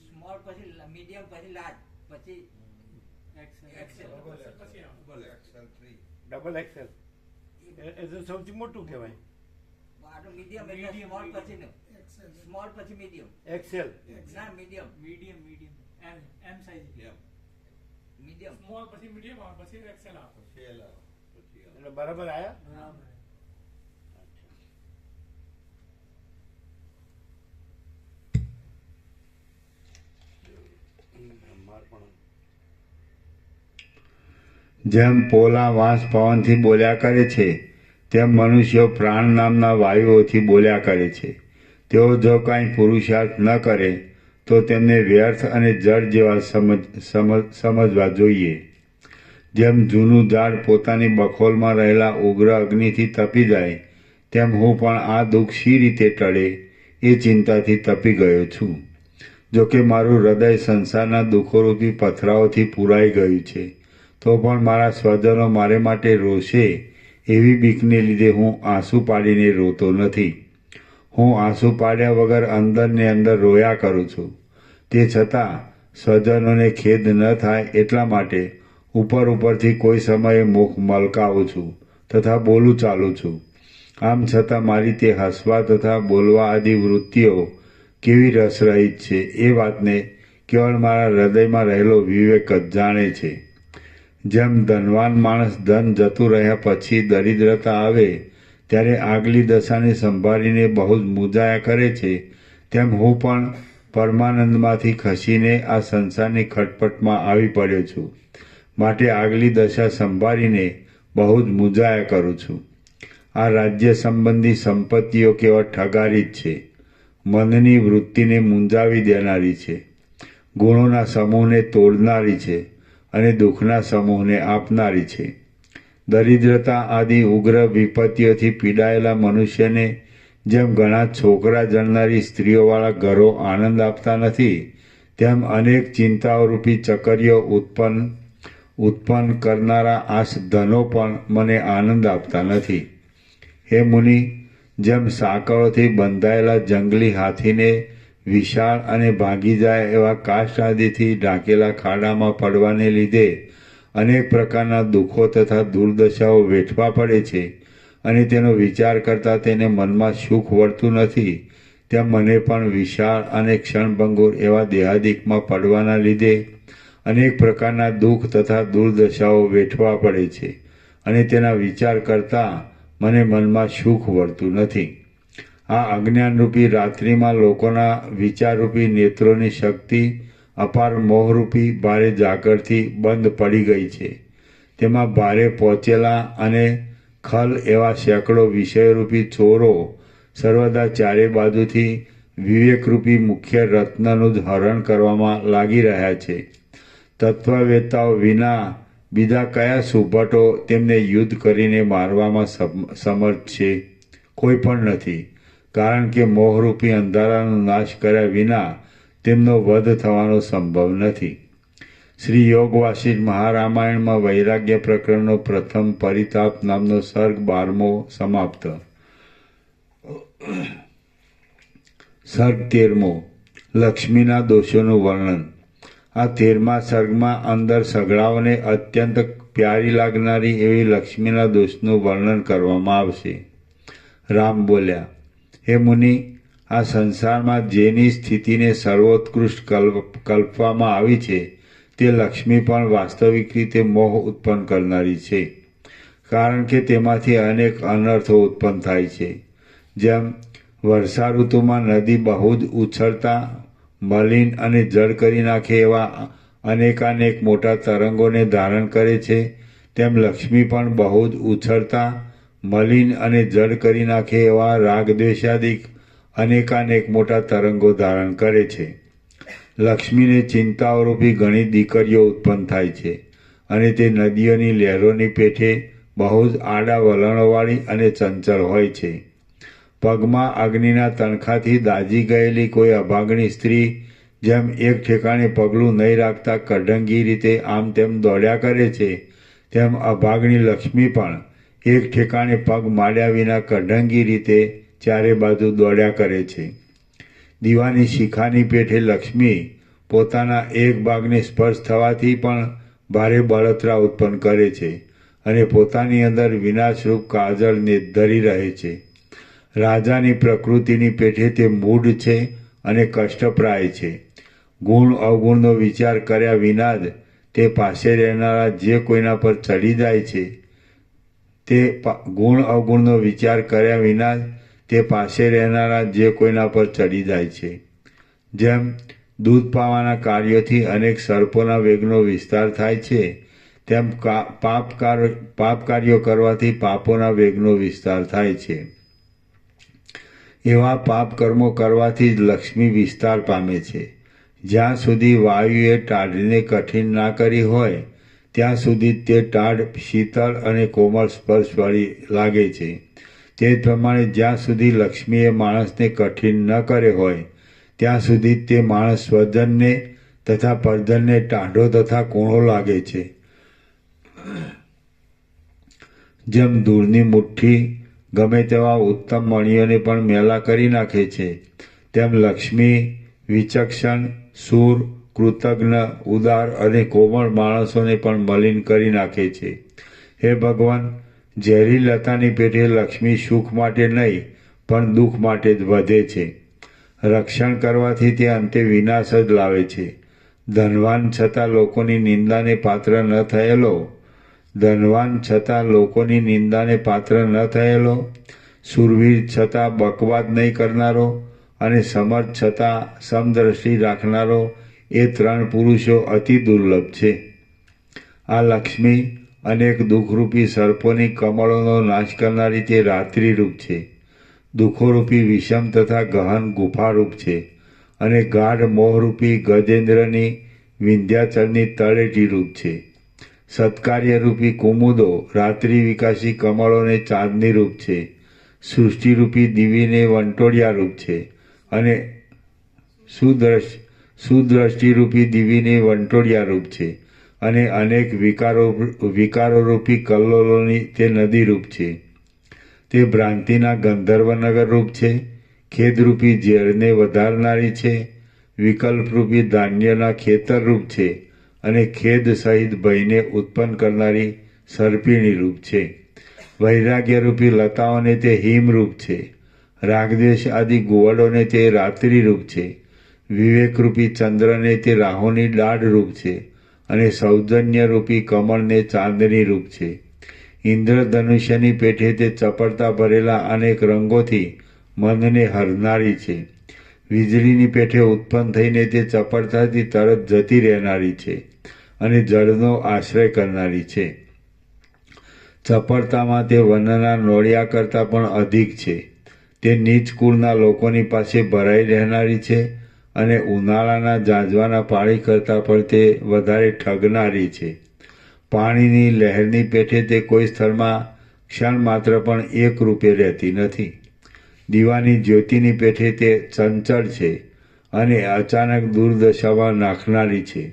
સ્મોલ પછી મીડિયમ પછી લાર્જ પછી એક્સેલ ડબલ એક્સેલ એ તો સૌથી મોટું કહેવાય. આટલું મીડિયમ એટલે સ્મોલ પછી નો સ્મોલ પછી મીડિયમ એક્સેલ ના મીડિયમ એમ સાઈઝ મીડિયમ સ્મોલ પછી મીડિયમ આવે પછી એક્સેલ આપો એટલે બરાબર આયા? જેમ પોલા વાંસ પવનથી બોલ્યા કરે છે તેમ મનુષ્યો પ્રાણ નામના વાયુઓથી બોલ્યા કરે છે. તેઓ જો કાંઈ પુરુષાર્થ ન કરે તો તેમને વ્યર્થ અને જળ જેવા સમજવા જોઈએ. જેમ જૂનું ઝાડ પોતાની બખોલમાં રહેલા ઉગ્ર અગ્નિથી તપી જાય તેમ હું પણ આ દુઃખ શી રીતે ટળે એ ચિંતાથી તપી ગયો છું. જોકે મારું હૃદય સંસારના દુઃખોરૂપી પથરાઓથી પૂરાઈ ગયું છે, તો પણ મારા સ્વજનો મારે માટે રોશે એવી બીકને લીધે હું આંસુ પાડીને રોતો નથી. હું આંસુ પાડ્યા વગર અંદર ને અંદર રોયા કરું છું. તે છતાં સ્વજનોને ખેદ ન થાય એટલા માટે ઉપરથી કોઈ સમયે મુખ મલકાવું છું તથા બોલું ચાલું છું. આમ છતાં મારી તે હસવા તથા બોલવા આદિ વૃત્તિઓ કેવી રસરહિત છે એ વાતને કેવળ મારા હૃદયમાં રહેલો વિવેક જ જાણે છે. જેમ ધનવાન માણસ ધન જતું રહ્યા પછી દરિદ્રતા આવે ત્યારે આગલી દશાને સંભાળીને બહુ જ મૂંઝાયા કરે છે, તેમ હું પણ પરમાનંદમાંથી ખસીને આ સંસારની ખટપટમાં આવી પડ્યો છું. માટે આગલી દશા સંભાળીને બહુ જ મૂંઝાયા કરું છું. આ રાજ્ય સંબંધી સંપત્તિઓ કેવળ ઠગારી જ છે, મનની વૃત્તિને મૂંઝાવી દેનારી છે, ગુણોના સમૂહને તોડનારી છે અને દુઃખના સમૂહને આપનારી છે. દરિદ્રતા આદિ ઉગ્ર વિપત્તિઓથી પીડાયેલા મનુષ્યને જેમ ઘણા છોકરા જણનારી સ્ત્રીઓવાળા ઘરો આનંદ આપતા નથી, તેમ અનેક ચિંતાઓરૂપી ચકરીઓ ઉત્પન્ન કરનારા આ ધનો પણ મને આનંદ આપતા નથી. હે મુનિ, જેમ સાંકળોથી બંધાયેલા જંગલી હાથીને વિશાળ અને ભાગી જાય એવા કાષ્ઠ આદિથી ઢાંકેલા ખાડામાં પડવાને લીધે અનેક પ્રકારના દુઃખો તથા દુર્દશાઓ વેઠવા પડે છે અને તેનો વિચાર કરતાં તેને મનમાં સુખ વળતું નથી, તેમ મને પણ વિશાળ અને ક્ષણભંગુર એવા દેહાદિકમાં પડવાના લીધે અનેક પ્રકારના દુઃખ તથા દુર્દશાઓ વેઠવા પડે છે અને તેના વિચાર કરતાં મને મનમાં સુખ વળતું નથી. આ અજ્ઞાનરૂપી રાત્રિમાં લોકોના વિચારરૂપી નેત્રોની શક્તિ અપાર મોહરૂપી ભારે ઝાકળથી બંધ પડી ગઈ છે. તેમાં ભારે પહોંચેલા અને ખલ એવા સેંકડો વિષયરૂપી ચોરો સર્વદા ચારે બાજુથી વિવેકરૂપી મુખ્ય રત્નનું જ હરણ કરવામાં લાગી રહ્યા છે. તત્વવેત્તાઓ વિના બીજા કયા સુભટો તેમને યુદ્ધ કરીને મારવામાં સમર્થ છે? કોઈ પણ નથી, કારણ કે મોહરૂપી અંધારાનો નાશ કર્યા વિના તેમનો વધ થવાનો સંભવ નથી. શ્રી યોગ વાસિષ્ઠ મહારામાયણમાં વૈરાગ્ય પ્રકરણનો પ્રથમ પરિતાપ નામનો સર્ગ 12મો સમાપ્ત. સર્ગ 13મો લક્ષ્મીના દોષોનું વર્ણન. આ 13મા સર્ગમાં અંદર સગડાઓને અત્યંત પ્યારી લાગનારી એવી લક્ષ્મીના દોષનું વર્ણન કરવામાં આવશે. રામ બોલ્યા, હે મુનિ, આ સંસારમાં જેની સ્થિતિને સર્વોત્કૃષ્ટ કલ્પવામાં આવી છે તે લક્ષ્મી પણ વાસ્તવિક રીતે મોહ ઉત્પન્ન કરનારી છે, કારણ કે તેમાંથી અનેક અનર્થો ઉત્પન્ન થાય છે. જેમ વર્ષા ઋતુમાં નદી બહુ જ ઉછળતા મલિન અને જળ કરી નાખે એવા અનેકાનેક મોટા તરંગોને ધારણ કરે છે, તેમ લક્ષ્મી પણ બહુ જ ઉછળતા મલિન અને જળ કરી નાખે એવા રાગદ્વેષાદિક અનેકાનેક મોટા તરંગો ધારણ કરે છે. લક્ષ્મીને ચિંતાઓરૂપી ઘણી દીકરીઓ ઉત્પન્ન થાય છે અને તે નદીઓની લહેરોની પેઠે બહુ જ આડા વલણોવાળી અને ચંચળ હોય છે. પગમાં અગ્નિના તણખાથી દાઝી ગયેલી કોઈ અભાગણી સ્ત્રી જેમ એક ઠેકાણે પગલું નહીં રાખતા કઢંગી રીતે આમ તેમ દોડ્યા કરે છે, તેમ અભાગણી લક્ષ્મી પણ એક ઠેકાણે પગ માંડ્યા વિના કઢંગી રીતે ચારે બાજુ દોડ્યા કરે છે. દીવાની શિખાની પેઠે લક્ષ્મી પોતાના એક ભાગને સ્પર્શ થવાથી પણ ભારે બળતરા ઉત્પન્ન કરે છે અને પોતાની અંદર વિનાશરૂપ કાજળને ધરી રહે છે. રાજાની પ્રકૃતિની પેઠે તે મૂઢ છે અને કષ્ટપ્રાય છે. ગુણ અવગુણનો વિચાર કર્યા વિના જ તે પાસે રહેનારા જે કોઈના પર ચડી જાય છે તે ગુણ અવગુણનો વિચાર કર્યા વિના જ તે પાસે રહેનારા જે કોઈના પર ચડી જાય છે. જેમ દૂધ પાવાના કાર્યોથી અનેક સર્પોના વેગનો વિસ્તાર થાય છે, તેમ પાપ કાર્યો કરવાથી પાપોના વેગનો વિસ્તાર થાય છે. એવા પાપ કર્મો કરવાથી જ લક્ષ્મી વિસ્તાર પામે છે. જ્યાં સુધી વાયુએ ટાઢને કઠિન ના કરી હોય ત્યાં સુધી તે ટાઢ શીતળ અને કોમળ સ્પર્શવાળી લાગે છે. તે જ પ્રમાણે જ્યાં સુધી લક્ષ્મીએ માણસને કઠિન ન કરે હોય ત્યાં સુધી તે માણસ સ્વજનને તથા પરધનને ટાઢો તથા કૂણો લાગે છે. જેમ ધૂળની મુઠ્ઠી ગમે તેવા ઉત્તમ મણિઓને પણ મેલા કરી નાખે છે, તેમ લક્ષ્મી વિચક્ષણ, શૂર, કૃતજ્ઞ, ઉદાર અને કોમળ માણસોને પણ મલિન કરી નાખે છે. હે ભગવાન, ઝેરી લતાની પેઠે લક્ષ્મી સુખ માટે નહીં પણ દુઃખ માટે જ વધે છે. રક્ષણ કરવાથી તે અંતે વિનાશ જ લાવે છે. ધનવાન છતાં લોકોની નિંદાને પાત્ર ન થયેલો, શૂરવીર છતાં બકવાદ નહીં કરનારો અને સમર્થ છતાં સમદ્રષ્ટિ રાખનારો એ 3 પુરુષો અતિ દુર્લભ છે. આ લક્ષ્મી અનેક દુઃખરૂપી સર્પોની કમળોનો નાશ કરનારી તે રાત્રિરૂપ છે. દુઃખોરૂપી વિષમ તથા ગહન ગુફારૂપ છે અને ગાઢ મોહરૂપી ગજેન્દ્રની વિંધ્યાચળની તળેટી રૂપ છે. સત્કાર્યરૂપી કુમુદો રાત્રિ વિકાસી કમળોને ચાંદની રૂપ છે. સૃષ્ટિરૂપી દિવીને વંટોળિયા રૂપ છે અને સુદ્રષ્ટિરૂપી દિવીને વંટોળિયા રૂપ છે અને અનેક વિકારોરૂપી કલ્લોલોની તે નદી રૂપ છે. તે ભ્રાંતિના ગંધર્વનગર રૂપ છે. ખેદરૂપી ઝેરને વધારનારી છે. વિકલ્પરૂપી ધાન્યના ખેતર રૂપ છે અને ખેદ સહિત ભયને ઉત્પન્ન કરનારી સર્પિણી રૂપ છે. વૈરાગ્યરૂપી લતાઓને તે હિમરૂપ છે. રાગદ્વેષ આદિ ગુવડોને તે રાત્રિરૂપ છે. વિવેકરૂપી ચંદ્રને તે રાહુની દાઢ રૂપ છે અને સૌજન્યરૂપી કમળને ચાંદની રૂપ છે. ઇન્દ્રધનુષ્યની પેઠે તે ચપળતા ભરેલા અનેક રંગોથી મનને હરનારી છે. વીજળીની પેઠે ઉત્પન્ન થઈને તે ચપળતાથી તરત જતી રહેનારી છે અને જળનો આશ્રય કરનારી છે. ચપળતામાં તે વનના નોળિયા કરતાં પણ અધિક છે. તે નીચ કુળના લોકોની પાસે ભરાઈ રહેનારી છે અને ઉનાળાના ઝાંઝવાના પાણી કરતાં પણ તે વધારે ઠગનારી છે. પાણીની લહેરની પેઠે તે કોઈ સ્થળમાં ક્ષણ માત્ર પણ એક રૂપે રહેતી નથી. દીવાની જ્યોતિની પેઠે તે ચંચળ છે અને અચાનક દુર્દશામાં નાખનારી છે.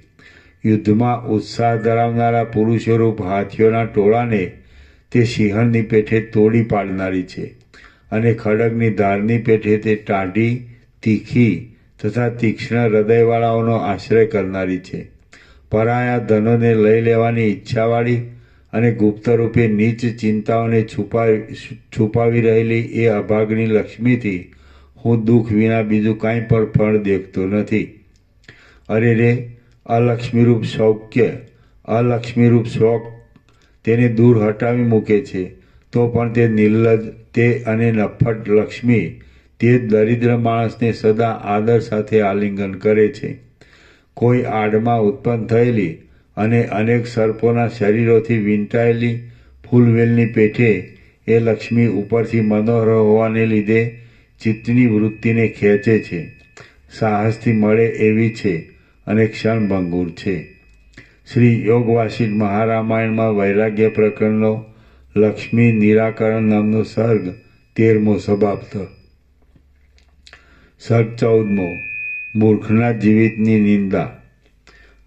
યુદ્ધમાં ઉત્સાહ ધરાવનારા પુરુષોરૂપ હાથીઓના ટોળાને તે સિંહણની પેઠે તોડી પાડનારી છે અને ખડગની ધારની પેઠે તે ટાઢી, તીખી તથા તીક્ષ્ણ હૃદયવાળાઓનો આશ્રય કરનારી છે. પરાયા ધનોને લઈ લેવાની ઈચ્છાવાળી અને ગુપ્ત રૂપે નીચ ચિંતાઓને છુપાવી રહેલી એ અભાગની લક્ષ્મીથી હું દુઃખ વિના બીજું કાંઈ પણ ફળ દેખતો નથી. અરે રે, અલક્ષ્મીરૂપ સૌખ્ય, અલક્ષ્મીરૂપ શોક તેને દૂર હટાવી મૂકે છે તો પણ તે નિર્લજ્જ, તે અને નફ્ફટ લક્ષ્મી તે જ દરિદ્ર માણસને સદા આદર સાથે આલિંગન કરે છે. કોઈ આડમાં ઉત્પન્ન થયેલી અને અનેક સર્પોના શરીરોથી વીંટાયેલી ફૂલવેલની પેઠે એ લક્ષ્મી ઉપરથી મનોહર હોવાને લીધે ચિત્તની વૃત્તિને ખેંચે છે. સાહસથી મળે એવી છે અને ક્ષણભંગુર છે. શ્રી યોગ વાસિષ્ઠ મહારામાયણમાં વૈરાગ્ય પ્રકરણનો લક્ષ્મી નિરાકરણ નામનો સર્ગ 13મો સમાપ્ત. સર્ગ 14મો મૂર્ખના જીવિતની નિંદા.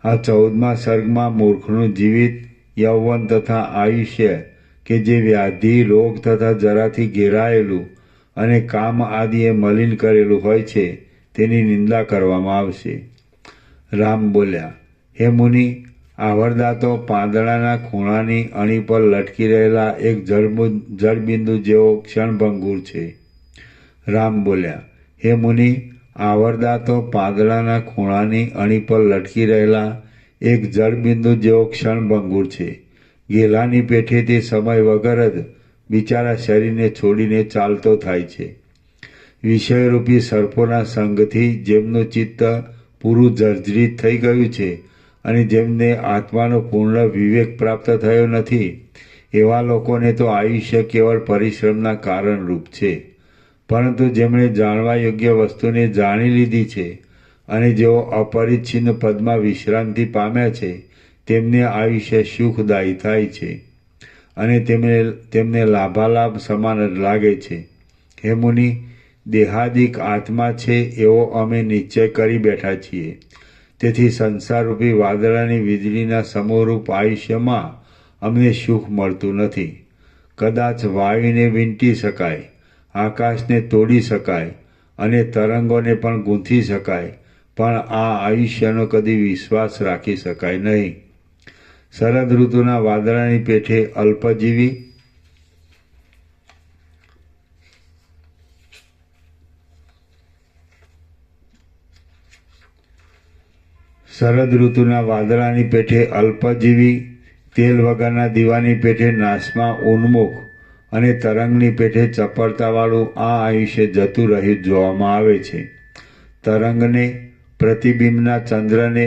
આ 14મા સર્ગમાં મૂર્ખનું જીવિત, યૌવન તથા આયુષ્ય કે જે વ્યાધિ, રોગ તથા જરાથી ઘેરાયેલું અને કામ આદિએ મલિન કરેલું હોય છે તેની નિંદા કરવામાં આવશે. રામ બોલ્યા, હે મુનિ, આવરદાતો પાંદડાના ખૂણાની અણી પર લટકી રહેલા એક જળબિંદુ જેવો ક્ષણભંગુર છે. રામ બોલ્યા, હે મુનિ, આવરદાતો પાંદડાના ખૂણાની અણી પર લટકી રહેલા એક જળબિંદુ જેવો ક્ષણભંગુર છે. ગેલાની પેઠે તે સમય વગર જ બિચારા શરીરને છોડીને ચાલતો થાય છે. વિષયરૂપી સર્પોના સંગથી જેમનું ચિત્ત પૂરું જર્જરિત થઈ ગયું છે અને જેમને આત્માનો પૂર્ણ વિવેક પ્રાપ્ત થયો નથી, એવા લોકોને તો આયુષ્ય કેવળ પરિશ્રમના કારણરૂપ છે. પરંતુ જેમણે જાણવા યોગ્ય વસ્તુને જાણી લીધી છે અને જેઓ અપરિચ્છિન્ન પદમાં વિશ્રાંતિ પામ્યા છે તેમને આયુષ્ય સુખદાયી થાય છે અને તેમને લાભાલાભ સમાન જ લાગે છે. હે મુનિ, દેહાદિક આત્મા છે એવો અમે નિશ્ચય કરી બેઠા છીએ. તેથી સંસારરૂપી વાદળાની વીજળીના સમૂહરૂપ આયુષ્યમાં અમને સુખ મળતું નથી. કદાચ વાયુને વીંટી શકાય, આકાશને તોડી શકાય અને તરંગોને પણ ગૂંથી શકાય, પણ આ આયુષ્યનો કદી વિશ્વાસ રાખી શકાય નહીં. શરદ ઋતુના વાદળાની પેઠે અલ્પજીવી શરદ ઋતુના વાદળાની પેઠે અલ્પજીવી, તેલ વગરના દીવાની પેઠે નાશમાં ઉન્મુખ અને તરંગની પેઠે ચપળતાવાળું આ આયુષ્ય જતું રહ્યું જોવામાં આવે છે. તરંગને, પ્રતિબિંબના ચંદ્રને,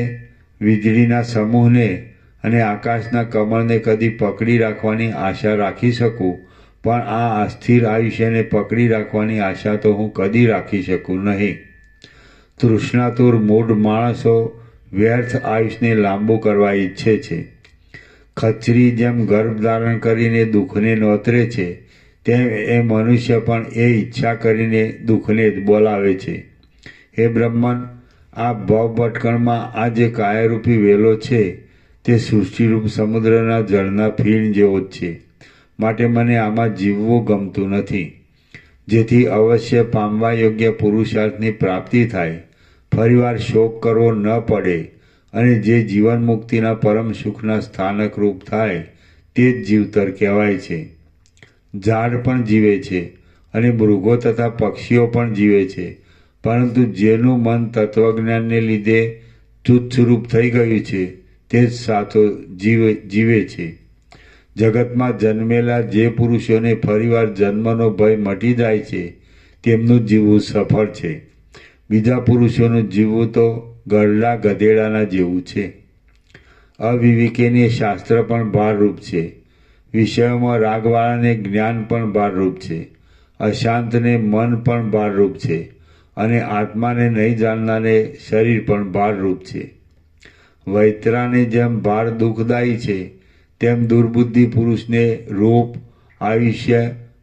વીજળીના સમૂહને અને આકાશના કમળને કદી પકડી રાખવાની આશા રાખી શકું, પણ આ અસ્થિર આયુષ્યને પકડી રાખવાની આશા તો હું કદી રાખી શકું નહીં. તૃષ્ણાતુર મૂઢ માણસો વ્યર્થ આયુષ્યને લાંબુ કરવા ઈચ્છે છે. ખચ્ચરી જેમ ગર્ભ ધારણ કરીને દુઃખને નોતરે છે, તેમ એ મનુષ્ય પણ એ ઈચ્છા કરીને દુઃખને જ બોલાવે છે. હે બ્રહ્મન, આ ભવભટકણમાં આ જે કાયારૂપી વેલો છે તે સૃષ્ટિરૂપ સમુદ્રના જળના ફીણ જેવો જ છે. માટે મને આમાં જીવવું ગમતું નથી. જેથી અવશ્ય પામવા યોગ્ય પુરુષાર્થની પ્રાપ્તિ થાય, ફરીવાર શોક કરવો ન પડે અને જે જીવન મુક્તિના પરમ સુખના સ્થાનક રૂપ થાય તે જ જીવતર કહેવાય છે. ઝાડ પણ જીવે છે અને મૃગો તથા પક્ષીઓ પણ જીવે છે, પરંતુ જેનું મન તત્વજ્ઞાનને લીધે તુચ્છરૂપ થઈ ગયું છે તે જ સાચો જીવે છે. જગતમાં જન્મેલા જે પુરુષોને ફરીવાર જન્મનો ભય મટી જાય છે તેમનું જીવવું સફળ છે. બીજા પુરુષોનું જીવવું તો ગરડા ગધેડાના જેવું છે. અવિવેકીને શાસ્ત્ર પણ ભારરૂપ છે. વિષયોમાં રાગવાળાને જ્ઞાન પણ ભારરૂપ છે. અશાંતને મન પણ ભારરૂપ છે. અને આત્માને નહીં જાણનારને શરીર પણ ભારરૂપ છે. વૈતરાને જેમ ભાર દુઃખદાયી છે તેમ દુર્બુદ્ધિ પુરુષને રૂપ, આયુષ્ય,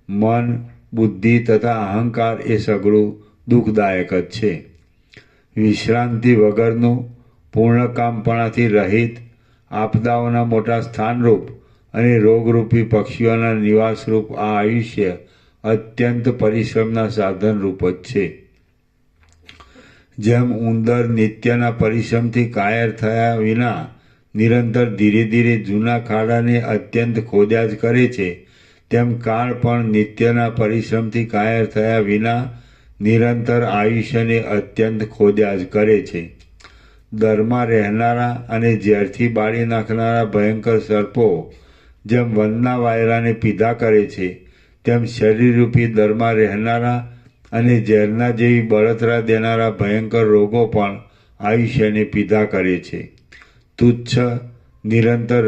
મન, બુદ્ધિ તથા અહંકાર એ સઘળું દુઃખદાયક જ છે. વિશ્રાંતિ વગરનું, પૂર્ણકામપણાથી રહિત, આપદાઓના મોટા સ્થાનરૂપ અને રોગરૂપી પક્ષીઓના નિવાસરૂપ આ આયુષ્ય અત્યંત પરિશ્રમના સાધનરૂપ જ છે. જેમ ઉંદર નિત્યના પરિશ્રમથી કાયર થયા વિના નિરંતર ધીરે ધીરે જૂના ખાડાને અત્યંત ખોદ્યા જ કરે છે, તેમ કાળ પણ નિત્યના પરિશ્રમથી કાયર થયા વિના નિરંતર આયુષ્યને અત્યંત ખોદ્યા જ કરે છે. દરમાં રહેનારા અને ઝેરથી બાળી નાખનારા ભયંકર સર્પો જેમ વનના વાયરાને પીધા કરે છે, તેમ શરીરરૂપી દરમાં રહેનારા અને ઝેરના જેવી બળતરા દેનારા ભયંકર રોગો પણ આયુષ્યને પીધા કરે છે. તુચ્છ, નિરંતર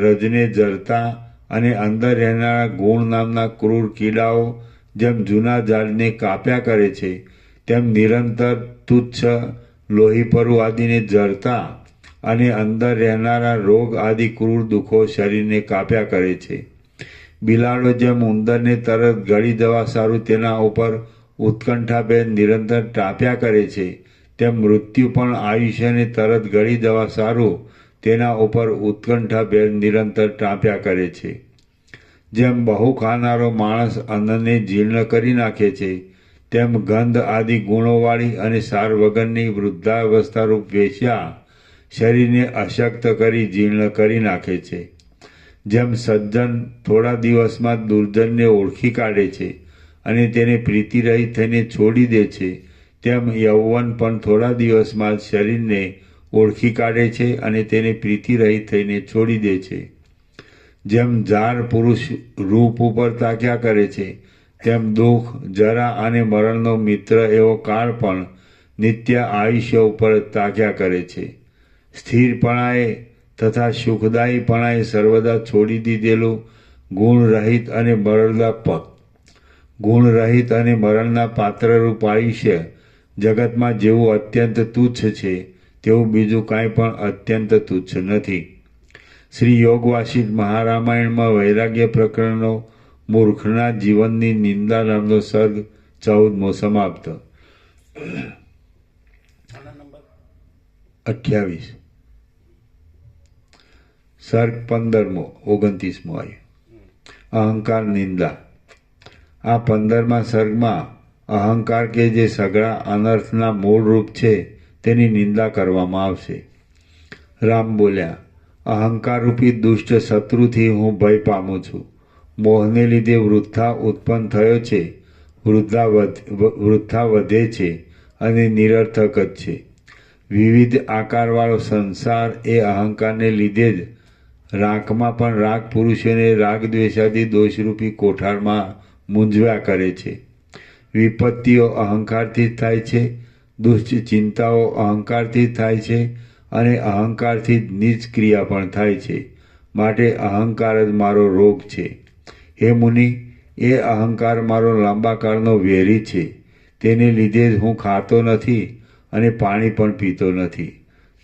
રજને જરતા અને અંદર રહેનારા ગુણ નામના ક્રૂર કીડાઓ જેમ જૂના ઝાડને કાપ્યા કરે છે, તેમ નિરંતર તુચ્છ, લોહીપરુ આદિને જરતા અને અંદર રહેનારા રોગ આદિ ક્રૂર દુઃખો શરીરને કાપ્યા કરે છે. બિલાડો જેમ ઉંદરને તરત ગળી જવા સારું તેના ઉપર ઉત્કંઠાભેર નિરંતર ટાપ્યા કરે છે, તેમ મૃત્યુ પણ આયુષ્યને તરત ગળી જવા સારું તેના ઉપર ઉત્કંઠાભેર નિરંતર ટાંપ્યા કરે છે. જેમ બહુ ખાનારો માણસ અન્નને જીર્ણ કરી નાખે છે, તેમ ગંધ આદિ ગુણોવાળી અને સાર વગરની વૃદ્ધાવસ્થારૂપ વેશ્યા શરીરને અશક્ત કરી જીર્ણ કરી નાખે છે. જેમ સજ્જન થોડા દિવસમાં દુર્જનને ઓળખી કાઢે છે અને તેને પ્રીતિરહિત થઈને છોડી દે છે, તેમ યૌવન પણ થોડા દિવસમાં જ શરીરને ઓળખી કાઢે છે અને તેને પ્રીતિરહિત થઈને છોડી દે છે. જેમ ઝાર પુરુષ રૂપ ઉપર તાક્યા કરે છે, તેમ દુઃખ, જરા અને મરણનો મિત્ર એવો કાળ પણ નિત્ય આયુષ્ય ઉપર તાક્યા કરે છે. સ્થિરપણાએ તથા સુખદાયીપણાએ સર્વદા છોડી દીધેલું ગુણરહિત અને મરણના પાત્રરૂપ આયુષ્ય જગતમાં જેવું અત્યંત તુચ્છ છે તેવું બીજું કાંઈ પણ અત્યંત તુચ્છ નથી. શ્રી યોગ વાસિષ્ઠ મહારામાયણમાં વૈરાગ્ય પ્રકરણનો મૂર્ખના જીવનની નિંદા નામનો સર્ગ 14મો સમાપ્ત. 28 સર્ગ 15મો 29મો આવ્યો. અહંકાર નિંદા. આ 15મા સર્ગમાં અહંકાર કે જે સઘળા અનર્થના મૂળરૂપ છે તેની નિંદા કરવામાં આવશે. રામ બોલ્યા, અહંકારરૂપી દુષ્ટ શત્રુથી હું ભય પામું છું. મોહને લીધે વૃથા ઉત્પન્ન થયો છે, વૃથા વધે છે અને નિરર્થક જ છે. વિવિધ આકારવાળો સંસાર એ અહંકારને લીધે જ રાગમાં પણ રાગ પુરુષોને રાગદ્વેષાદી દોષરૂપી કોઠારમાં મૂંઝવ્યા કરે છે. વિપત્તિઓ અહંકારથી જ થાય છે, દુષ્ચિંતાઓ અહંકારથી જ થાય છે અને અહંકારથી જ નીચ ક્રિયા પણ થાય છે. માટે અહંકાર જ મારો રોગ છે. હે મુનિ, એ અહંકાર મારો લાંબા કાળનો વેરી છે. તેને લીધે જ હું ખાતો નથી અને પાણી પણ પીતો નથી.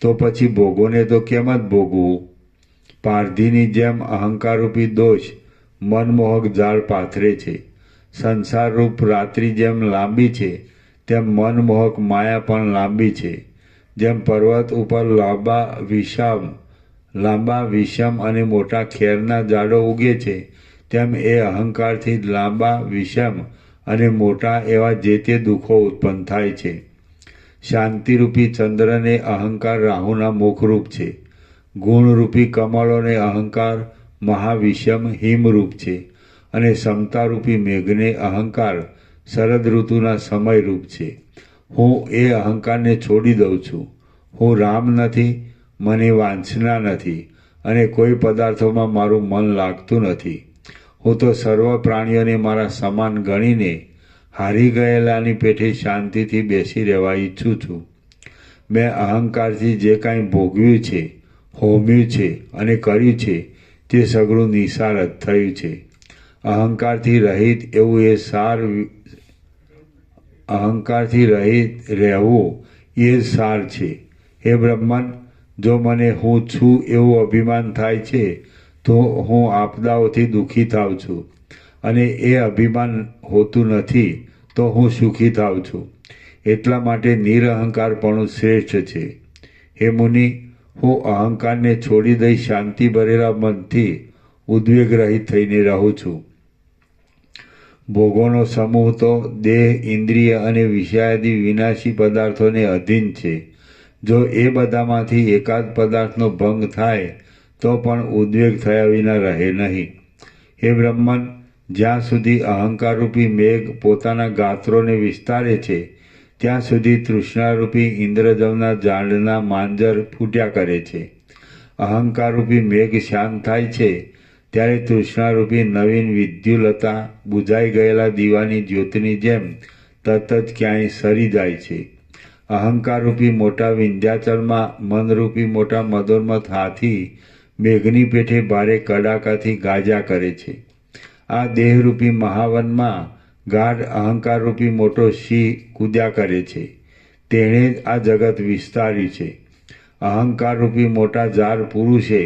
તો પછી ભોગોને તો કેમ જ ભોગવું? પારધીની જેમ અહંકારરૂપી દોષ મનમોહક જાળ પાથરે છે. સંસારરૂપ રાત્રિ જેમ લાંબી છે, તેમ મનમોહક માયા પણ લાંબી છે. જેમ પર્વત ઉપર લાંબા વિષમ અને મોટા ખેરના ઝાડો ઉગે છે, તેમ એ અહંકારથી જ લાંબા, વિષમ અને મોટા એવા જે તે દુઃખો ઉત્પન્ન થાય છે. શાંતિરૂપી ચંદ્રને અહંકાર રાહુના મુખરૂપ છે. ગુણરૂપી કમળોને અહંકાર મહાવિષમ હિમરૂપ છે અને સમતારૂપી મેઘને અહંકાર શરદ ઋતુના સમયરૂપ છે. હું એ અહંકારને છોડી દઉં છું. હું રામ નથી, મને વાંચના નથી અને કોઈ પદાર્થોમાં મારું મન લાગતું નથી. હું તો સર્વ પ્રાણીઓને મારા સમાન ગણીને હારી ગયેલાની પેઠે શાંતિથી બેસી રહેવા ઈચ્છું છું. મેં અહંકારથી જે કાંઈ ભોગવ્યું છે, હોમ્યું છે અને કર્યું છે તે સઘળું નિસાર જ થયું છે. અહંકારથી રહિત એવું એ અહંકારથી રહિત રહેવું એ જ સાર છે. હે બ્રહ્મન, જો મને હું છું એવું અભિમાન થાય છે તો હું આપદાઓથી દુઃખી થાઉં છું, અને એ અભિમાન હોતું નથી તો હું સુખી થાઉં છું. એટલા માટે નિરઅહંકારપણું શ્રેષ્ઠ છે. હે મુનિ, હું અહંકારને છોડી દઈ શાંતિ ભરેલા મનથી ઉદ્વેગ રહિત થઈને રહું છું. ભોગોનો સમૂહ તો દેહ, ઇન્દ્રિય અને વિષયાદિ વિનાશી પદાર્થોને અધીન છે. જો એ બધામાંથી એકાદ પદાર્થનો ભંગ થાય તો પણ ઉદ્વેગ થયા વિના રહે નહીં. હે બ્રહ્મન, જ્યાં સુધી અહંકારરૂપી મેઘ પોતાના ગાત્રોને વિસ્તારે છે ત્યાં સુધી તૃષ્ણારૂપી ઇન્દ્રજવના ઝાડના માંજર ફૂટ્યા કરે છે. અહંકારરૂપી મેઘ શાંત થાય છે ત્યારે તૃષ્ણારૂપી નવીન વિદ્યુલતા બુઝાઈ ગયેલા દીવાની જ્યોતિની જેમ તરત જ ક્યાંય સરી જાય છે. અહંકારરૂપી મોટા વિંધ્યાચલમાં મનરૂપી મોટા મદોન્મથ હાથી મેઘની પેઠે ભારે કડાકાથી ગાજ્યા કરે છે. આ દેહરૂપી મહાવનમાં ગાઢ અહંકારરૂપી મોટો સિંહ કૂદ્યા કરે છે. તેણે જ આ જગત વિસ્તાર્યું છે. અહંકારરૂપી મોટા જાર પુરુષે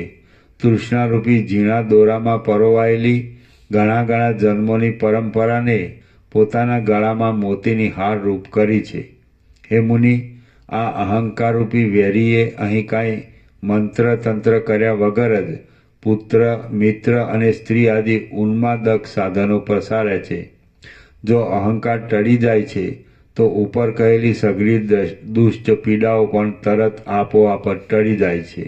તૃષ્ણારૂપી ઝીણા દોરામાં પરોવાયેલી ઘણા ઘણા જન્મોની પરંપરાને પોતાના ગળામાં મોતીની હાર રૂપ કરી છે. હે મુનિ, આ અહંકારરૂપી વેરીએ અહીં કાંઈ મંત્ર તંત્ર કર્યા વગર જ પુત્ર, મિત્ર અને સ્ત્રી આદિ ઉન્માદક સાધનો પ્રસાર્યા છે. જો અહંકાર ટળી જાય છે તો ઉપર કહેલી સઘળી દુષ્ટ પીડાઓ પણ તરત આપોઆપ ટળી જાય છે.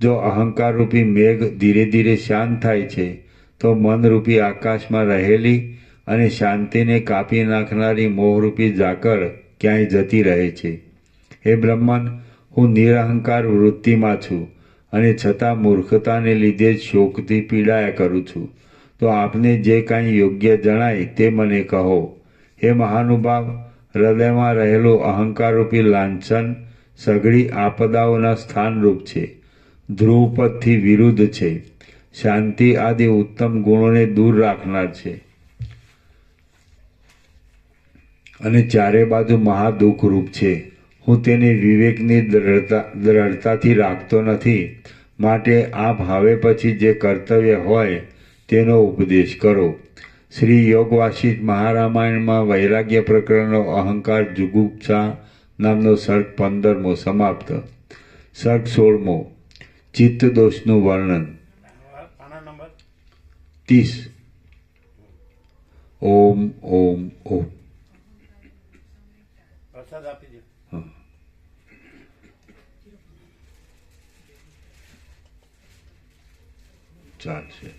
જો અહંકારરૂપી મેઘ ધીરે ધીરે શાંત થાય છે તો મનરૂપી આકાશમાં રહેલી અને શાંતિને કાપી નાખનારી મોહરૂપી ઝાકળ ક્યાંય જતી રહે છે. હે બ્રહ્મન, હું નિરહંકાર વૃત્તિમાં છું અને છતાં મૂર્ખતાને લીધે જ શોકથી પીડાયા કરું છું. તો આપને જે કાંઈ યોગ્ય જણાય તે મને કહો. હે મહાનુભાવ, હૃદયમાં રહેલું અહંકારરૂપી લાંછન સઘળી આપદાઓના સ્થાનરૂપ છે, ધ્રુવપથથી વિરુદ્ધ છે, શાંતિ આદિ ઉત્તમ ગુણોને દૂર રાખનાર છે અને ચારે બાજુ મહાદુઃખરૂપ છે. હું તેને વિવેકની દ્રઢતાથી રાખતો નથી. માટે આપ હવે પછી જે કર્તવ્ય હોય તેનો ઉપદેશ કરો. શ્રી યોગ વાસિષ્ઠ મહારામાયણમાં વૈરાગ્ય પ્રકરણનો અહંકાર જુગુપ્સા નામનો સર્ગ 15મો સમાપ્ત. સર્ગ 16મો ચિત્ત દોષનું વર્ણન. પાના નંબર 30. ઓમ ઓમ ઓમ. પ્રસાદ આપી દે. ચાલશે.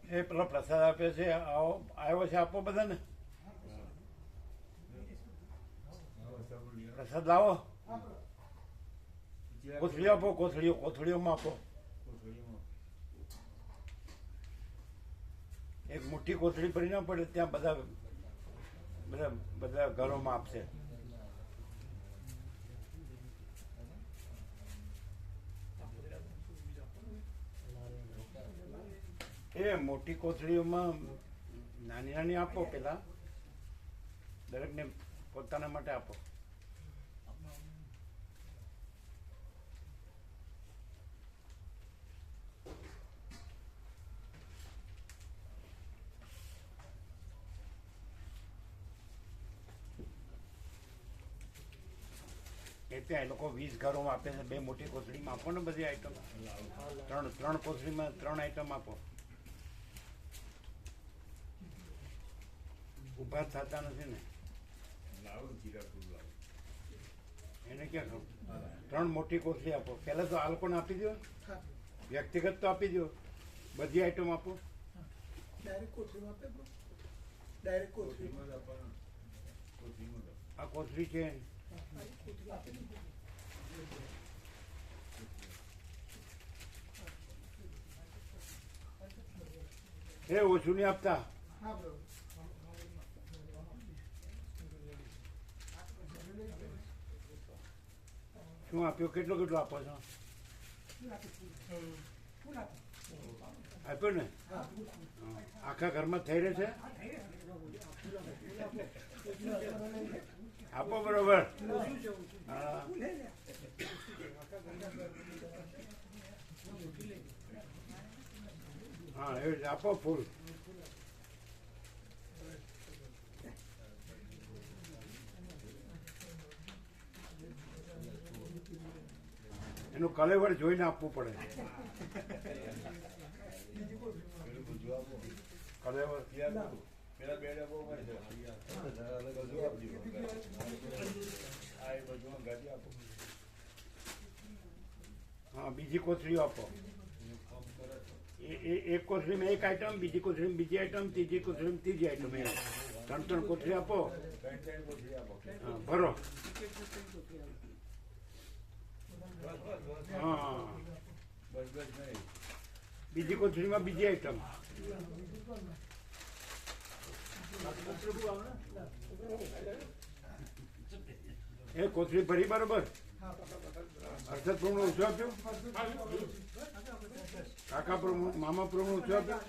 એ પેલો પ્રસાદ આપ્યો છે આવ્યો છે આપો બધાને પ્રસાદ લાવો કોથળીઓ આપો કોથળીઓમાં આપો એક મોટી કોથળી ભરી ના પડે ત્યાં બધા બધા બધા ઘરોમાં આપશે એ મોટી કોથળીઓમાં નાની નાની આપો પેલા દરેકને પોતાના માટે આપો એ ત્યાં એ લોકો 20 ઘરોમાં આપે છે 2 મોટી કોથળીમાં આપો ને બધી આઈટમ ત્રણ કોથળીમાં 3 આઈટમ આપો ઉભા થતા નથી ને એને ક્યાં ખબર 3 મોટી કોથળી આપો પહેલા તો આ લોકોને આપી દો વ્યક્તિગત તો આપી દો બધી આઈટમ આપો આ કોથળી છે એ ઓછું નહીં આપતા શું આપ્યું કેટલું આપો છો આપ્યો ને આખા ઘરમાં થઈ રહે છે આપો બરોબર હા હા એવી રીતે આપો ફૂલ એનું કલેવર જોઈને આપવું પડે કલેવર હા બીજી કોથળીઓ આપો એક કોથળીમાં એક આઈટમ બીજી કોથળીમાં બીજી આઈટમ ત્રીજી કોથળીમાં ત્રીજી આઈટમ એ 3 કોથળી આપો હા ભરો હા બીજી કોથળીમાં બીજી આઈટમ એ કોથળી ભરી બરોબર હર્ષદ પ્રભુ ઓછું આપ્યું કાકા પ્રભુ મામા પ્રભુ ઓછું આપ્યું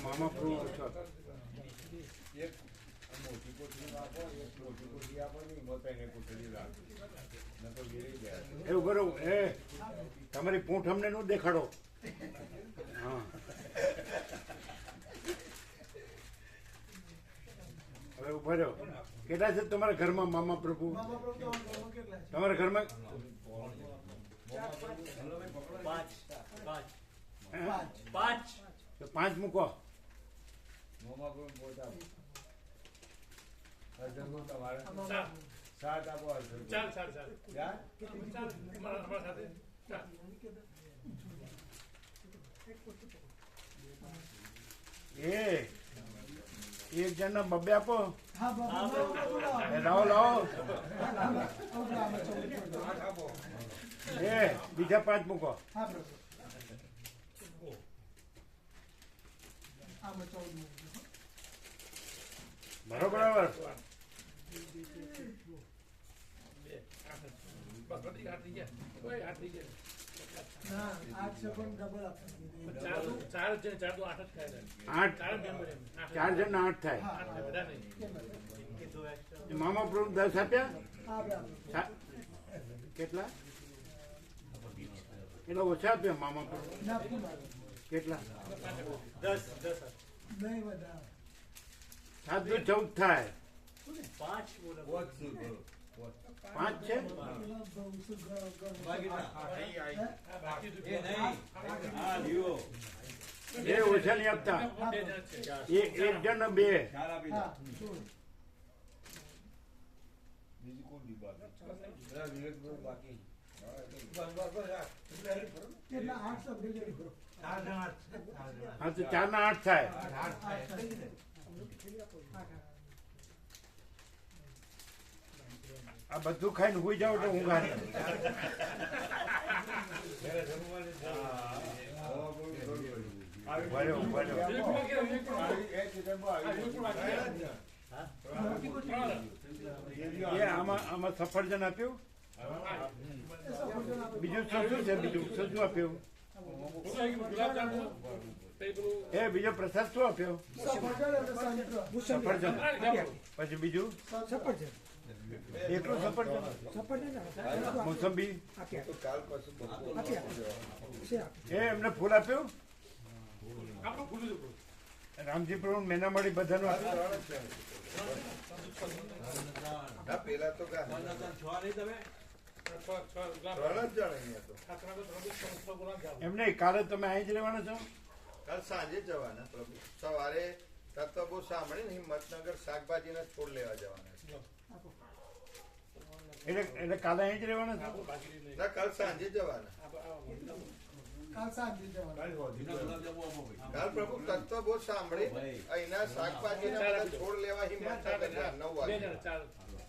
મામા પ્રભુ ઓછું આપ્યું એવું બરોબર એ તમારી પૂંઠ અમને નું દેખાડો હા હવે ઉભા રહ્યો કેટલા છે તમારા ઘરમાં મામા પ્રભુ તમારા ઘરમાં 5 મૂકો એક જણ ના બબ્બે આપો લાવો બીજા 5 મૂકો બરોબર ચાર જણ ના 8 થાય મામા પ્રભુ 10 આપ્યા કેટલા એટલા ઓછા આપ્યા મામા પ્રભુ કેટલા 10 7 × 14 થાય 5 છે એ ઓછા નહીં આપતા એક જણ 2 હા તો 4 ના 8 થાય. આ બધું ખાઈને હુઈ જાવ તો ઊંઘ આવે. ભર્યો, ભર્યો. એ આમાં સફરજન આપ્યું, બીજું શું છે? બીજું શું આપ્યું? એ બીજો પ્રસાદ શું આપ્યો? સફરજન. પછી બીજું એકલું સફરજન, મોસંબી. એ એમને ફૂલ આપ્યું. રામજી પ્રભુ મેના મળી બધાનું આપ્યું. પેલા તો એમ નહીં, કાલે તમે અહીં જ રહેવાના છો? કાલ સાંજે જવાના પ્રભુ. સવારે તત્વ બહુ સાંભળીને હિંમતનગર શાકભાજીના છોડ લેવા જવાના છે. એટલે કાલે અહીં જ રહેવાના છો? ના, કાલ સાંજે જવાના. કાલ પ્રભુ તત્વ બહુ સાંભળી અહીંના શાકભાજીના બધા છોડ લેવા હિંમતનગર 9 વાગે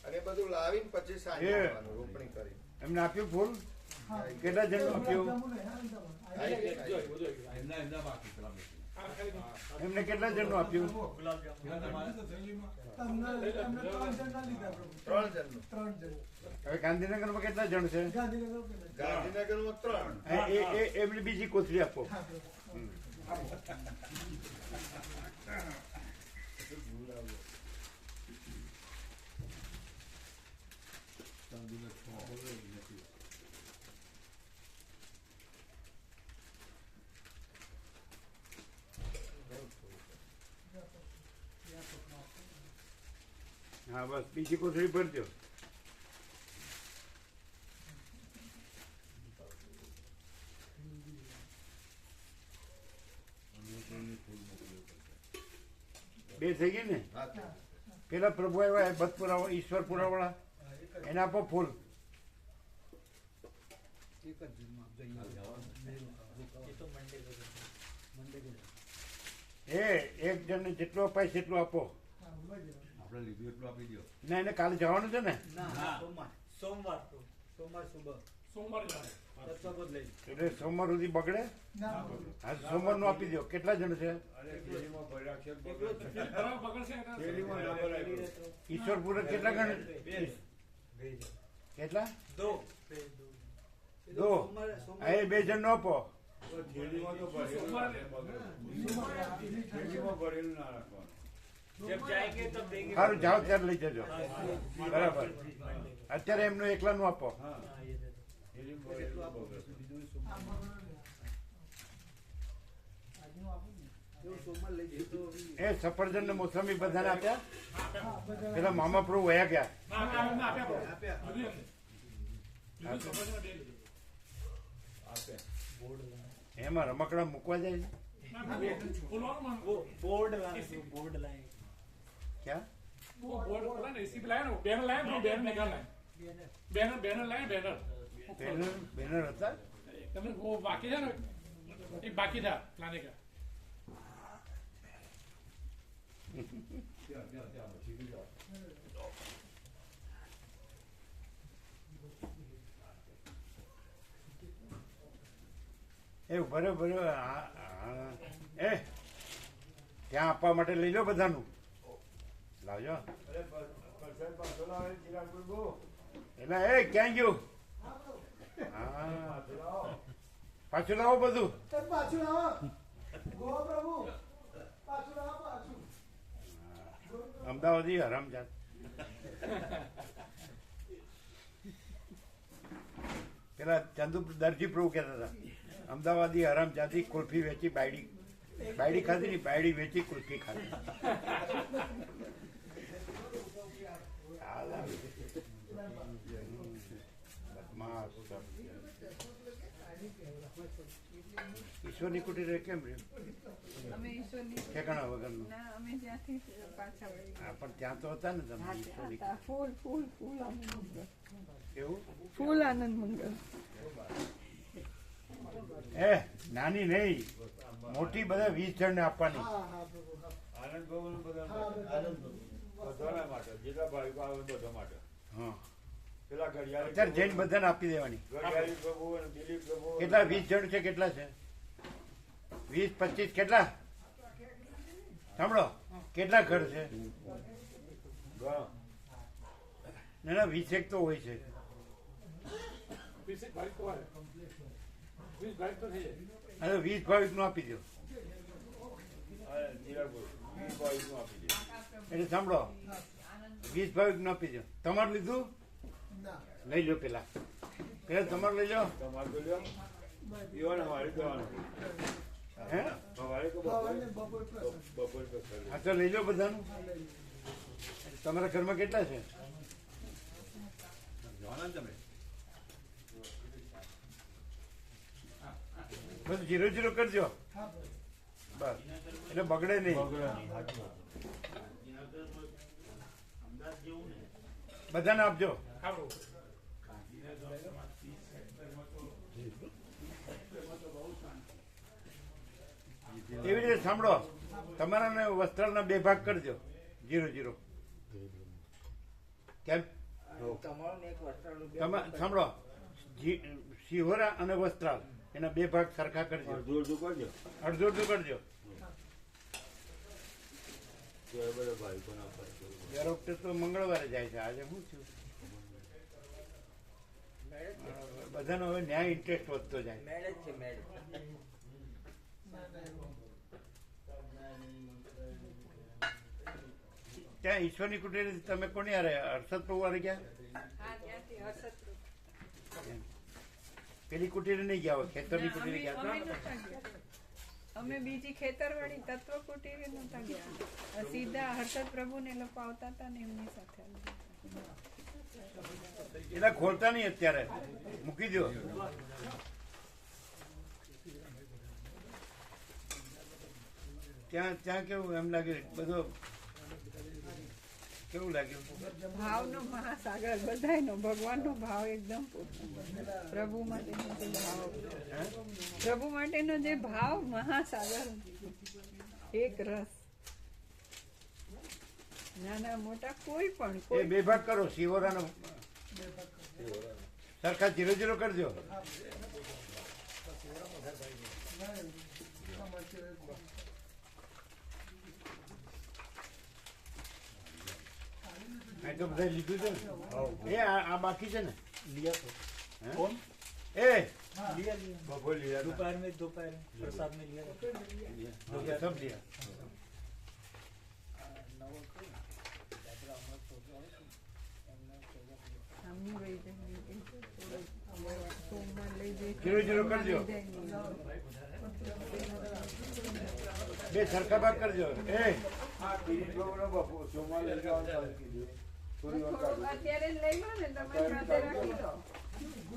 અને બધું લાવીને પછી સાંજે જવાનું રોપણી કરી. એમને આપ્યું ફૂલ? કેટલા જણનું આપ્યું? એમને કેટલા જણનું આપ્યું? 3 જણનું. હવે ગાંધીનગરમાં કેટલા જણ છે? ગાંધીનગરમાં 3. એમની બીજી કોથળી આપો. હા બસ, બીજી કોથળી ભરજો. બે થઈ ગઈ ને? પેલા પ્રભુ આવ્યા બદપુરા ઈશ્વરપુરા વાળા, એને આપો ફૂલ. એ એક જણને જેટલું અપાય એટલું આપો. ના, એને કાલે જવાનું છે ને? સોમવાર સુબહ. એટલે સોમવાર સુધી બગડે? હા, સોમવાર નું આપી દો. કેટલા જણ છે? ઈશ્વરપુરા કેટલા ગણ? કેટલા? 2. એ 2 જણ નો આપો. સારું, જાઓ ત્યારે લઈ જજો. બરાબર. અત્યારે એમનું એકલા નું આપો. એ સફરજન ને મોસંબી બધાને આપ્યા? પેલા મામા પ્રભુ વયા ગયા. એમાં રમકડા મૂકવા જાય છે? ક્યાં? બેનર હતા? बाकी है ना, एक बाकी था लाने का. એ બરોબર. એ ત્યાં આપવા માટે લઈ લો બધાનું. લાવજો. એટલે એ ક્યાં ગયું? હા, પાછું લાવો બધું. અમદાવાદી હરામજાદ. પેલા ચંદુ દરજી પ્રભુ કહેતા હતા, અમદાવાદી હરામજાદી કુલ્ફી વેચી બાયડી ખાધી ની, બાયડી વેચી કુલ્ફી ખાધી. ઈશ્વરની કુટીર કેમ રહ્યું? અમે ઈશ્વર ઈશ્વરની ઠેકાણા વગરનું ના અમે ત્યાંથી પાછા વળી ગયા. હા, પણ ત્યાં તો હતા ને તમે હા, ત્યાં હતા. ફૂલ ફૂલ ફૂલ આનંદ મંગળ એવું ફૂલ આનંદ મંગળ એ નાની નહીં મોટી બધા 20 જણને આપવાની આનંદ ભવન બધાના માટે જેટલા ભાવિકો આવે બધા માટે હા પેલા ઘડિયાળી અત્યારે જૈન બધાને આપી દેવાની ઘડિયાળી પ્રભુ અને દિલીપ પ્રભુ કેટલા 20 જણ છે કેટલા છે 20 25 કેટલા સાંભળો કેટલા ઘર છે ઘણા. ના ના 20 એક તો હોય છે 20 ભાઈ તો આવે 20 ભાઈ તો થઈ જાય હવે 20 ભાવિક નું આપી દો અને જીરાપુર 20 ભાવિકનું આપી દે. એટલે સાંભળો 20 ભાવિક નું આપી દો તમારું લીધું લઈ લો પેલા તમારું લઈ લો તમારે તો લ્યો પીવાના વાળી દેવાનું હે વાળી તો બપોર પર હા તો લઈ લો બધાનું તમારા ઘરમાં કેટલા છે બધું 0-0 કરજો બસ એટલે બગડે નહીં બધાને આપજો ખાવડો એવી રીતે સાંભળો તમારા ને વસ્ત્રાલના 2 ભાગ કરજો 0-0 કેમ તમારું ને એક વસ્ત્રાલું બે સાંભળો શિહોરા અને વસ્ત્રાલ એના 2 ભાગ સરખા કરજો અડધું કરજો અડધો અડધો કરજો તો એ બધા ભાવિકોને આપવા દર વખતે તો મંગળવારે જાય છે આજે શું થયું બધાનો હવે ન્યાય ઇન્ટરેસ્ટ વધતો જાય મેળ જ છે મેળ ત્યાં ઈશ્વરની કુટીર તમે કોની હારે હર્ષદ પ્રભુ હારે ગયા હા ત્યાંથી હર્ષદ પેલી કુટીરે નહીં ગયા હોય ખેતરની કુટીરે અમે ગયા નહોતા ગયા. અમે બીજી ખેતરવાળી તત્વ કુટીરે નહોતા ગયા સીધા હર્ષદ પ્રભુને લોકો આવતા હતા ને એમની સાથે આવી ગયા. એના ખોલતા નહીં અત્યારે મૂકી દો ત્યાં ત્યાં કેવું એમ લાગે બધો કેવું લાગ્યું ભાવનો મહાસાગર બધાયનો ભગવાનનો ભાવ એકદમ પૂર્ણ. પ્રભુ માટેનો જે ભાવ પ્રભુ માટેનો જે ભાવ મહાસાગર એક રસ નાના મોટા કોઈ પણ એ કોઈ 2 ભાગ કરો શિવરાનો સરખા 0-0 કરજો આ તો બધા લીધું છે ને એ આ બાકી છે ને કોણ એ બપોર લીધા હતા. दोपहर में प्रसाद में लिया सब लिया સામની વહી જાય. સોમવાર લઈ જાય. 0-0 કરજો 2 સરખા ભાગ કરજો એ દિલીપ પ્રભુને બપોર સોમવાર લઈ જવાનું ચાલુ કીધું. થોડી વાર થોડુંક અત્યારે જ લઈ લો ને તમારી સાથે રાખી દો.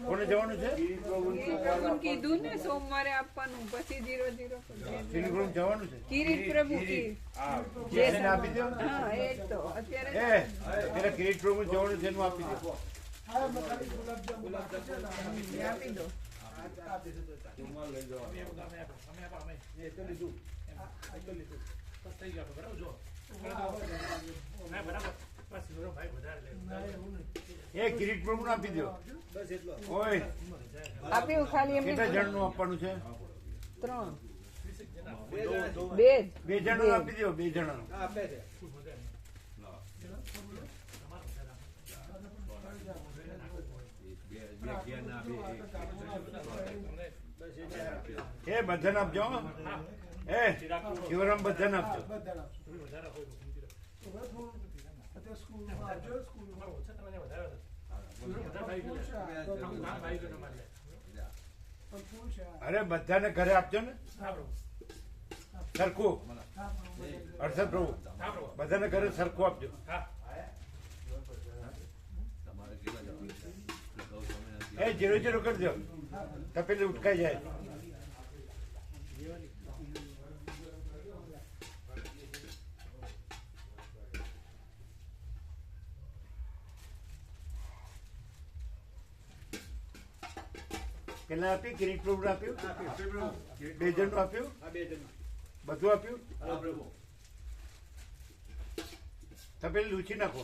કોને જવાનું છે દિલીપ પ્રભુને એ પ્રભુ કીધું ને સોમવારે આપવાનું પછી 0-0 સિલિગ્રુમ જવાનું છે કિરીટ પ્રભુ કી જેને આપી દો હા એ જ તો અત્યારે એ પેલા કિરીટ પ્રભુ જવાનું છે એનું આપી દો આપી દો. સોમવાર લઈ જવાનું. થઈ ગયા બરાબર જો ના બરાબર બસ ભાઈ વધારે લે એ કિરીટ પ્રભુ આપી દો ઓય આપ્યું ખાલી એમને કેટલા જણનું આપવાનું છે 3 2 2 જણનું આપી દો 2 જણનું એ બધાને આપજો હો. એ શિવરામ બધાને આપજો વધારે હોય અરે બધાને ઘરે આપજો ને સરખું હર્ષદ પ્રભુ બધાને ઘરે સરખું આપજો એ 0-0 કરજો તપેલી ઉટકાઈ જાય પેલા આપી કિરીટ પ્રભુ આપ્યું, 2 જણનું આપ્યું, બધું આપ્યું. તપેલી લૂછી નાખો.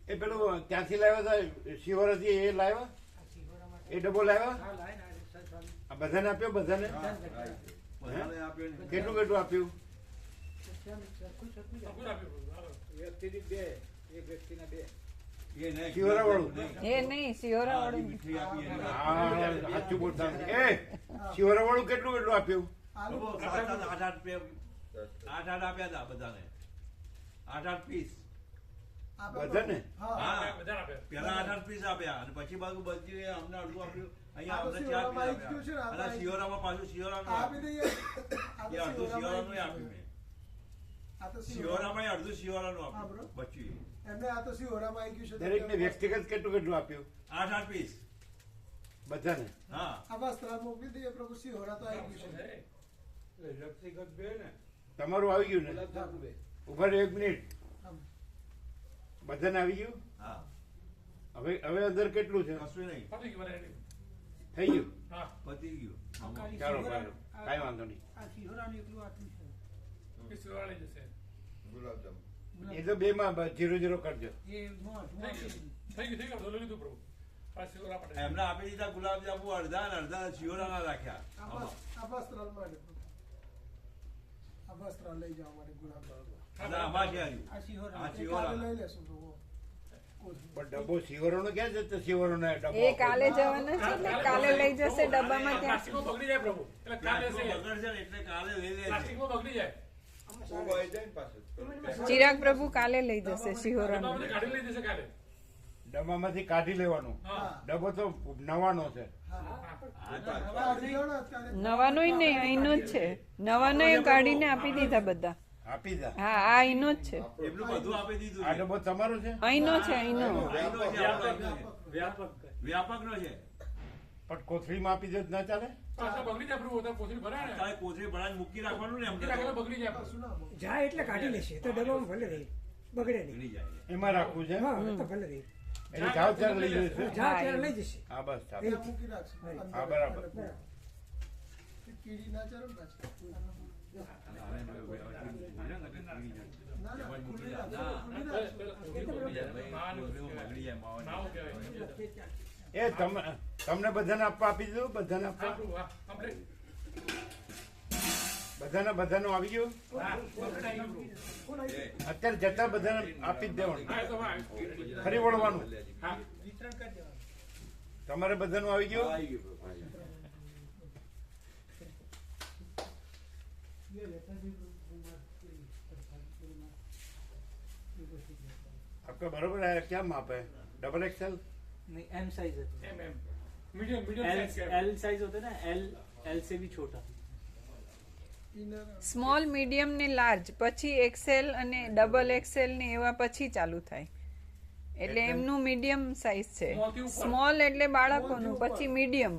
એ પેલું ત્યાંથી લાવ્યા હતા શિવરાથી, એ લાવ્યા, એ ડબ્બો લાવ્યા, આ બધાને આપ્યો, બધાને કેટલું કેટલું આપ્યું? શિવરા વાળું એ નહીં શિહોરા વાળું સાચું બોલતા નથી. એ શિવરા વાળું કેટલું કેટલું આપ્યું? 8 આપ્યા હતા બધાને, 8 પીસ. બધાને પેલા 8 પીસ આપ્યા અને પછી બાજુ બધી અમને અડધું આપ્યું. અહીંયા અમને 4 પીસ આપ્યા અને શિયોરામાં પાછું શિયોરાનું આપ્યું. એ અડધું શિયોરાનું આપ્યું મેં. શિયોરામાં અડધું શિયોરાનું આપ્યું બચ્યું. દરેક ને વ્યક્તિગત કેટલું કેટલું આપ્યું? 8 પીસ બધાને. હા તમારું આવી ગયું ને? ઉભા રહો 1 મિનિટ. બધાને આવી ગયું? હા. હવે હવે અંદર કેટલું છે? કશું નહીં, થઈ ગયું? પતી ગયું. ચાલો ચાલો, કાંઈ વાંધો નહીં. ગુલાબજાંબુ એ તો 2 માં 0-0 કરજો. એમને આપી દીધા ગુલાબજાંબુ અડધા અને અડધા શિયોરાના રાખ્યા. એટલે આમાં છે હજુ. આ શિયોરા. પણ ડબ્બો શિવરોનો ક્યાં જતો? શિવરોનો ડબ્બો એ કાલે જવાના છે ને, કાલે લઈ જશે ડબ્બામાં ત્યાં. પ્લાસ્ટિકમાં બગડી જાય પ્રભુ, એટલે કાલે આટલું છે. બગડશે ને એટલે કાલે લઈ લે છે. પ્લાસ્ટિકમાં બગડી જાય. ઉભાઈ જાય ને પાછું. ચિરાગ પ્રભુ કાલે લઈ જશે શિહોરાનું. ડબ્બામાંથી કાઢી લઈ જશે કાલે. ડબ્બામાંથી કાઢી લેવાનું. હા. ડબ્બો તો નવાનો છે. નવાનોય નહીં, અહીંનો જ છે. નવાનોય કાઢીને આપી દીધા બધા. આપી દા. હા આ અહીંનો જ છે, એમનું બધું આપી દીધું આ છે. ડબ્બો તમારો છે? અહીંનો છે, અહીંનો. વ્યાપક નો છે. પણ કોથળીમાં આપી દો તો ના ચાલે? પાછા બગડી જાય પ્રભુ, તો કોથળી ભરાય ને. તારે કોથળી ભરાઈને મૂકી રાખવાનું ને એમને મૂકી રાખેલા બગડી જાય પ્રભુ. જાય એટલે કાઢી લેશે તો ડબ્બામાં ભલે રહે, બગડે નહીં. ભૂલી જાય. એમાં રાખવું છે? હા તો ભલે રહે, એની જાવ ત્યારે લઈ જશે. જા ત્યારે લઈ જશે. હા બસ ચાલો. એ હા બરાબર. એ તમને બધાને આપવા આપી દીધું? બધાને આપવા? હા, complete. બધાનું આવી ગયું? હા, complete આવી ગયું પ્રભુ. અત્યારે જતા બધાને આપી જ દેવાનું. હા, એ તો હા. ફરી વળવાનું. હા. તમારે બધાનું આવી ગયું? आपका बराबर है? क्या माप है? Double XL? नहीं एम साइज है, M M medium L size L size होता है ना, एल एल से भी छोटा. સ્મોલ મીડિયમ ને લાર્જ, પછી એક્સેલ અને ડબલ એક્સેલ ને એવા પછી ચાલુ થાય. એટલે એમનું મીડિયમ સાઈઝ છે. સ્મોલ એટલે બાળકોનું, પછી મીડિયમ.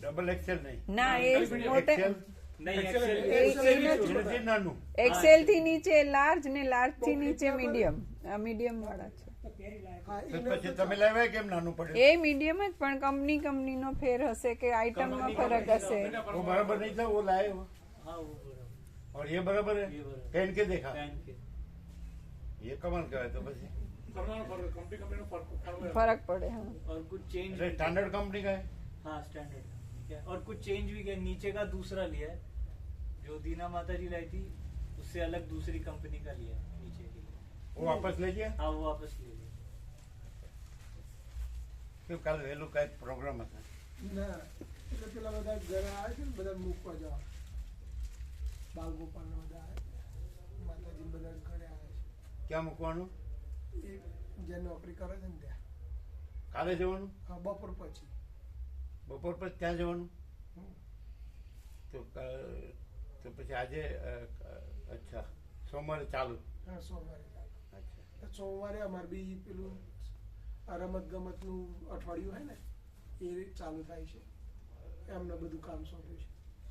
डबल एक्सएल नहीं? ના એ મોટે एक्सएल नहीं એનાથી નાનું. એક્સેલ થી નીચે લાર્જ ને લાર્જ થી નીચે મીડિયમ. આ મીડિયમ વાળા છે. તો પછી તમે લાવ્યા કેમ નાનું પડ્યું? એ મીડિયમ જ, પણ કંપની નો ફેર હશે કે આઈટમમાં ફરક હશે. वो बराबर नहीं था, वो लाए हो. हाँ वो बराबर, और ये बराबर है? ये बराबर. पहन के देखा? पहन के ये कमाल का है. तो बस કંપનીનો ફરક ફરક પડે. હા और कुछ चेंज, स्टैंडर्ड कंपनी का है. हाँ स्टैंडर्ड है. और कुछ चेंज भी किया, नीचे का दूसरा लिया है, जो दीना माता जी लाई थी उससे अलग दूसरी कंपनी का लिया है नीचे के लिए. वो वापस ले गया? हाँ वो वापस ले लिया. क्यों कल वेलू का एक प्रोग्राम था? ના એટલે પેલા બધા ઘરે આવે છે ને, બધા મૂકવા જાવ, બાલગોપાલ ને બધા આવે, માતાજી બધા ઘરે આવે છે. क्या મૂકવાનું? એ જે નોકરી કરે છે ને ત્યાં. કાલે જવાનું? હા બપોર પછી. બપોર પછી ત્યાં જવાનું? તો પછી આજે અચ્છા સોમવારે ચાલુ? હા સોમવારે અચ્છા સોમવારે અમારે બી પેલું રમત ગમતનું અઠવાડિયું હોય ને એ ચાલુ થાય છે એમને બધું કામ સોંપ્યું છે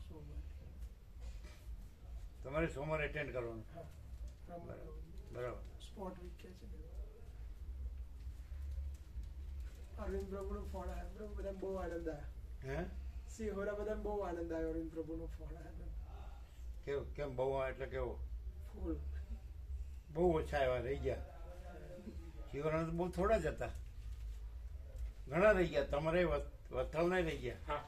સોમવારે. તમારે સોમવારે એટેન્ડ કરવાનું. હા બરાબર. સ્પોટ વીક કે છે. અરવિંદ પ્રભુનો ફોન આવ્યો, બધા બહુ આનંદ આવ્યો. હે સિંહોરા બધાને બહુ આનંદ આવ્યો. અરવિંદ પ્રભુનો ફોન આવ્યો. કેવું કેમ બહુ એટલે કેવો ફૂલ બહુ ઓછા એવા રહી ગયા. શિવરાના તો બહુ થોડા જ હતા, ઘણા રહી ગયા. તમારે વથલ નહીં રહી ગયા. हाँ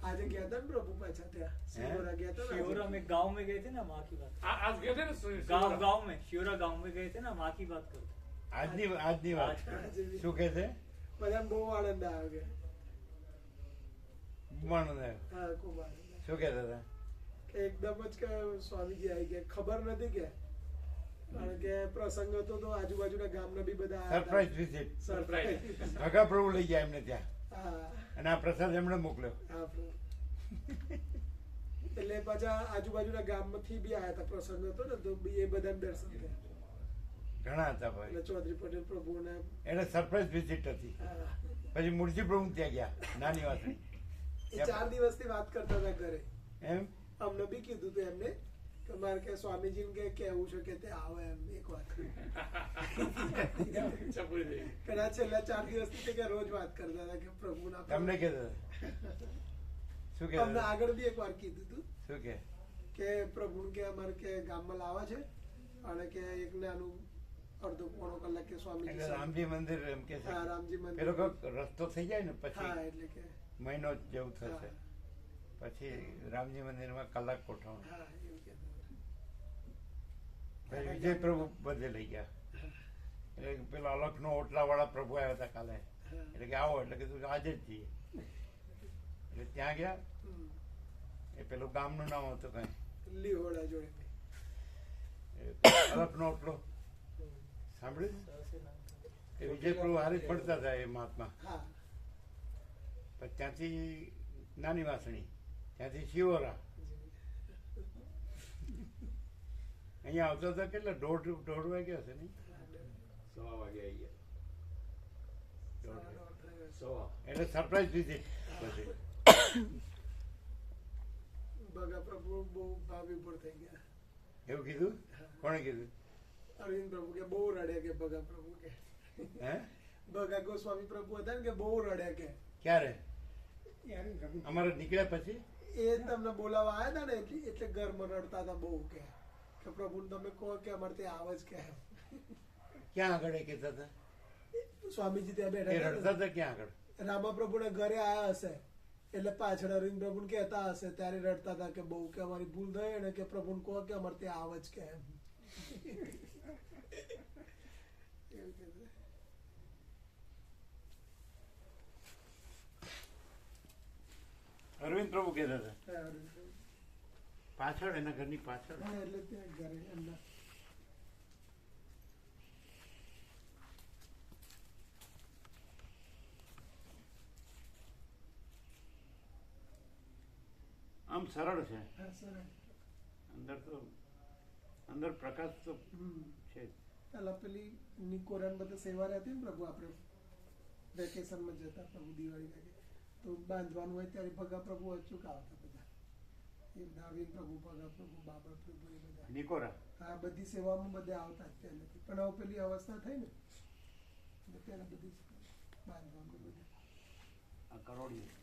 આજે ગયા હતા ને પ્રભુ પાછા ત્યાં સિંહોરા ગયા હતા ને शिवरा में गांव में गए थे ना, माँ की बात. आज गए थे ना गांव में शिवरा गांव में गए थे ना, माँ की बात करो. આજની વાત આજે બી શું કે છે? બધાને બહુ આનંદ આવ્યો કે પણ હા ખૂબ આનંદ આવ્યો. શું કહેતા હતા? કે એકદમ જ કે સ્વામીજી આવી ગયા, ખબર નથી કે કારણ કે પ્રસંગ હતો તો આજુબાજુના ગામના બી બધા આવ્યા હતા. Surprise visit. સરપ્રાઈઝ. ભગા પ્રભુ લઈ ગયા એમને ત્યાં, હા અને આ પ્રસાદ એમણે મોકલ્યો. હા પ્રભુ. એટલે પાછા આજુબાજુના ગામમાંથી બી આવ્યા હતા, પ્રસંગ હતો ને તો બી એ બધા દર્શન થયા. ઘણા હતા ભાઈ. એટલે ચૌધરી પટેલ પ્રભુના એને સરપ્રાઈઝ વિઝિટ હતી. હા. પછી મૂળજી પ્રભુ ત્યાં ગયા, નાની વાસણી. એ 4 દિવસથી વાત કરતા હતા ઘરે. એમ અમને બી કીધું હતું એમને કે મારે કે સ્વામીજીને કે કહેવું છે કે તે આવે એમ એક વાત. કદાચ છેલ્લા 4 દિવસથી કે રોજ વાત કરતા હતા કે પ્રભુના તમને કહેતા હતા? શું અમને કહેતા? આગળ બી એક વાર કીધું હતું શું કે? કે પ્રભુ કે અમારે કે ગામમાં લાવવા છે અને કે એક નાનું અડધો પોણો કલાક કે સ્વામીજી એટલે રામજી મંદિર એમ કે છે. હા રામજી મંદિર. પેલો કોઈક રસ્તો થઈ જાય ને હા પછી એટલે કે મહિનો જેવું થશે, હા. પછી રામજી મંદિરમાં કલાક ગોઠવણ. હા એવું કહેતા પછી વિજય પ્રભુ બધે લઈ ગયા. એટલે પેલા અલખનો ઓટલા વાળા પ્રભુ આવ્યા હતા કાલે, હા. એટલે કે આવો, એટલે કીધું કે આજે જ જઈએ. એટલે ત્યાં ગયા. હમ. એ પેલું ગામનું નામ હતું કઈ લીહોડા જોડે. અલખનો ઓટલો સાંભળ્યું? એ વિજય પ્રભુ હારે જ પડતા હતા એ મહાત્મા. હા પછી ત્યાંથી નાની વાસણી, ત્યાંથી શિવોરા. અહીંયા આવતા હતા કેટલા? દોઢ વાગ્યા હશે નહીં? સવા વાગે આવી ગયા. સવા. એટલે સરપ્રાઈઝ વિઝિટ પછી. ભગા પ્રભુ બહુ ભાવી ઉપર થઈ ગયા. એવું કીધું? કોણે કીધું? અરવિંદ પ્રભુ કે બહુ રડ્યા કે ભગા પ્રભુ કે હે ભગા ગોસ્વામી પ્રભુ હતા ને કે બહુ રડ્યા કે ક્યારે? અમારે નીકળ્યા પછી એ તમને બોલાવવા આવ્યા હતા ને એટલે ઘરમાં રડતા હતા બહુ કે પ્રભુને તમે કહો કે અમારે ત્યાં આવે જ કે ક્યાં આગળ એ કહેતા હતા? સ્વામીજી ત્યાં એ બેઠા રડતા હતા હતા ક્યાં આગળ? રામા પ્રભુના ઘરે આયા હશે એટલે પાછળ અરવિંદ પ્રભુને કહેતા હશે ત્યારે રડતા હતા કે બહુ કે અમારી ભૂલ થઈ અને કે પ્રભુને કહો કે અમારે ત્યાં આવે જ કે એમ. એવું કહેતા. અરવિંદ પ્રભુ કહેતા હતા હા, અરવિંદ પ્રભુ. પાછળ, એના ઘરની પાછળ. હા, એટલે ત્યાં ઘરે એમના આમ સરળ છે, હા સર. અંદર પ્રકાશ તો છે જ. પેલા પેલી નિકોરાન બધા સેવા રહેતી ને પ્રભુ આપણે વેકેશનમાં જતા પ્રભુ દિવાળી લાગે તો બાંધવાનું હોય ત્યારે ભગા પ્રભુ અચૂક આવતા બધા એ નાવીન પ્રભુ ભગા પ્રભુ બાબા પ્રભુ એ બધા નિકોરા. આ બધી સેવામાં બધા આવતા જ પહેલેથી પણ હવે પેલી અવસ્થા થઈ ને એટલે પહેલા બધી બાંધવાનું બધું. આ કરોડિયું.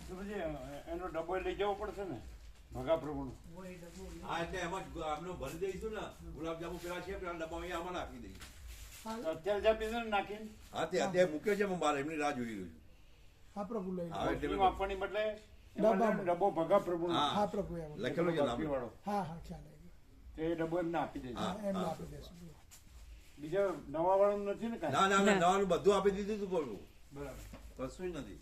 તો પછી એનો ડબ્બો લઈ જવો પડશે ને ભગા પ્રભુનો. હા એટલે એમાં જ આમનો ભરી દઈશું ને ગુલાબજાંબુ પેલા છે પેલા ડબ્બા અહીંયા આમાં નાખી દઈએ. અત્યારે જ આપી દો ને નાખીને. હા તે અત્યારે મૂક્યો છે હું બહાર એમની રાહ જોઈ રહ્યો છું. હા પ્રભુ લઈ લો. હા એટલે કોથળીમાં આપવાની બદલે ડબ્બામાં. ડબ્બો ભગા પ્રભુ હા પ્રભુ એમ લખેલો છે નામ. વાળો હા હા ખ્યાલ આવી ગયો. તે ડબ્બો એમને આપી દેજો. હા એમ આપી દેશું. બીજા નવા વાળું નથી ને કાંઈ? ના ના ના નવાનું બધું આપી દીધું તું બોલું બરાબર. કશું નથી.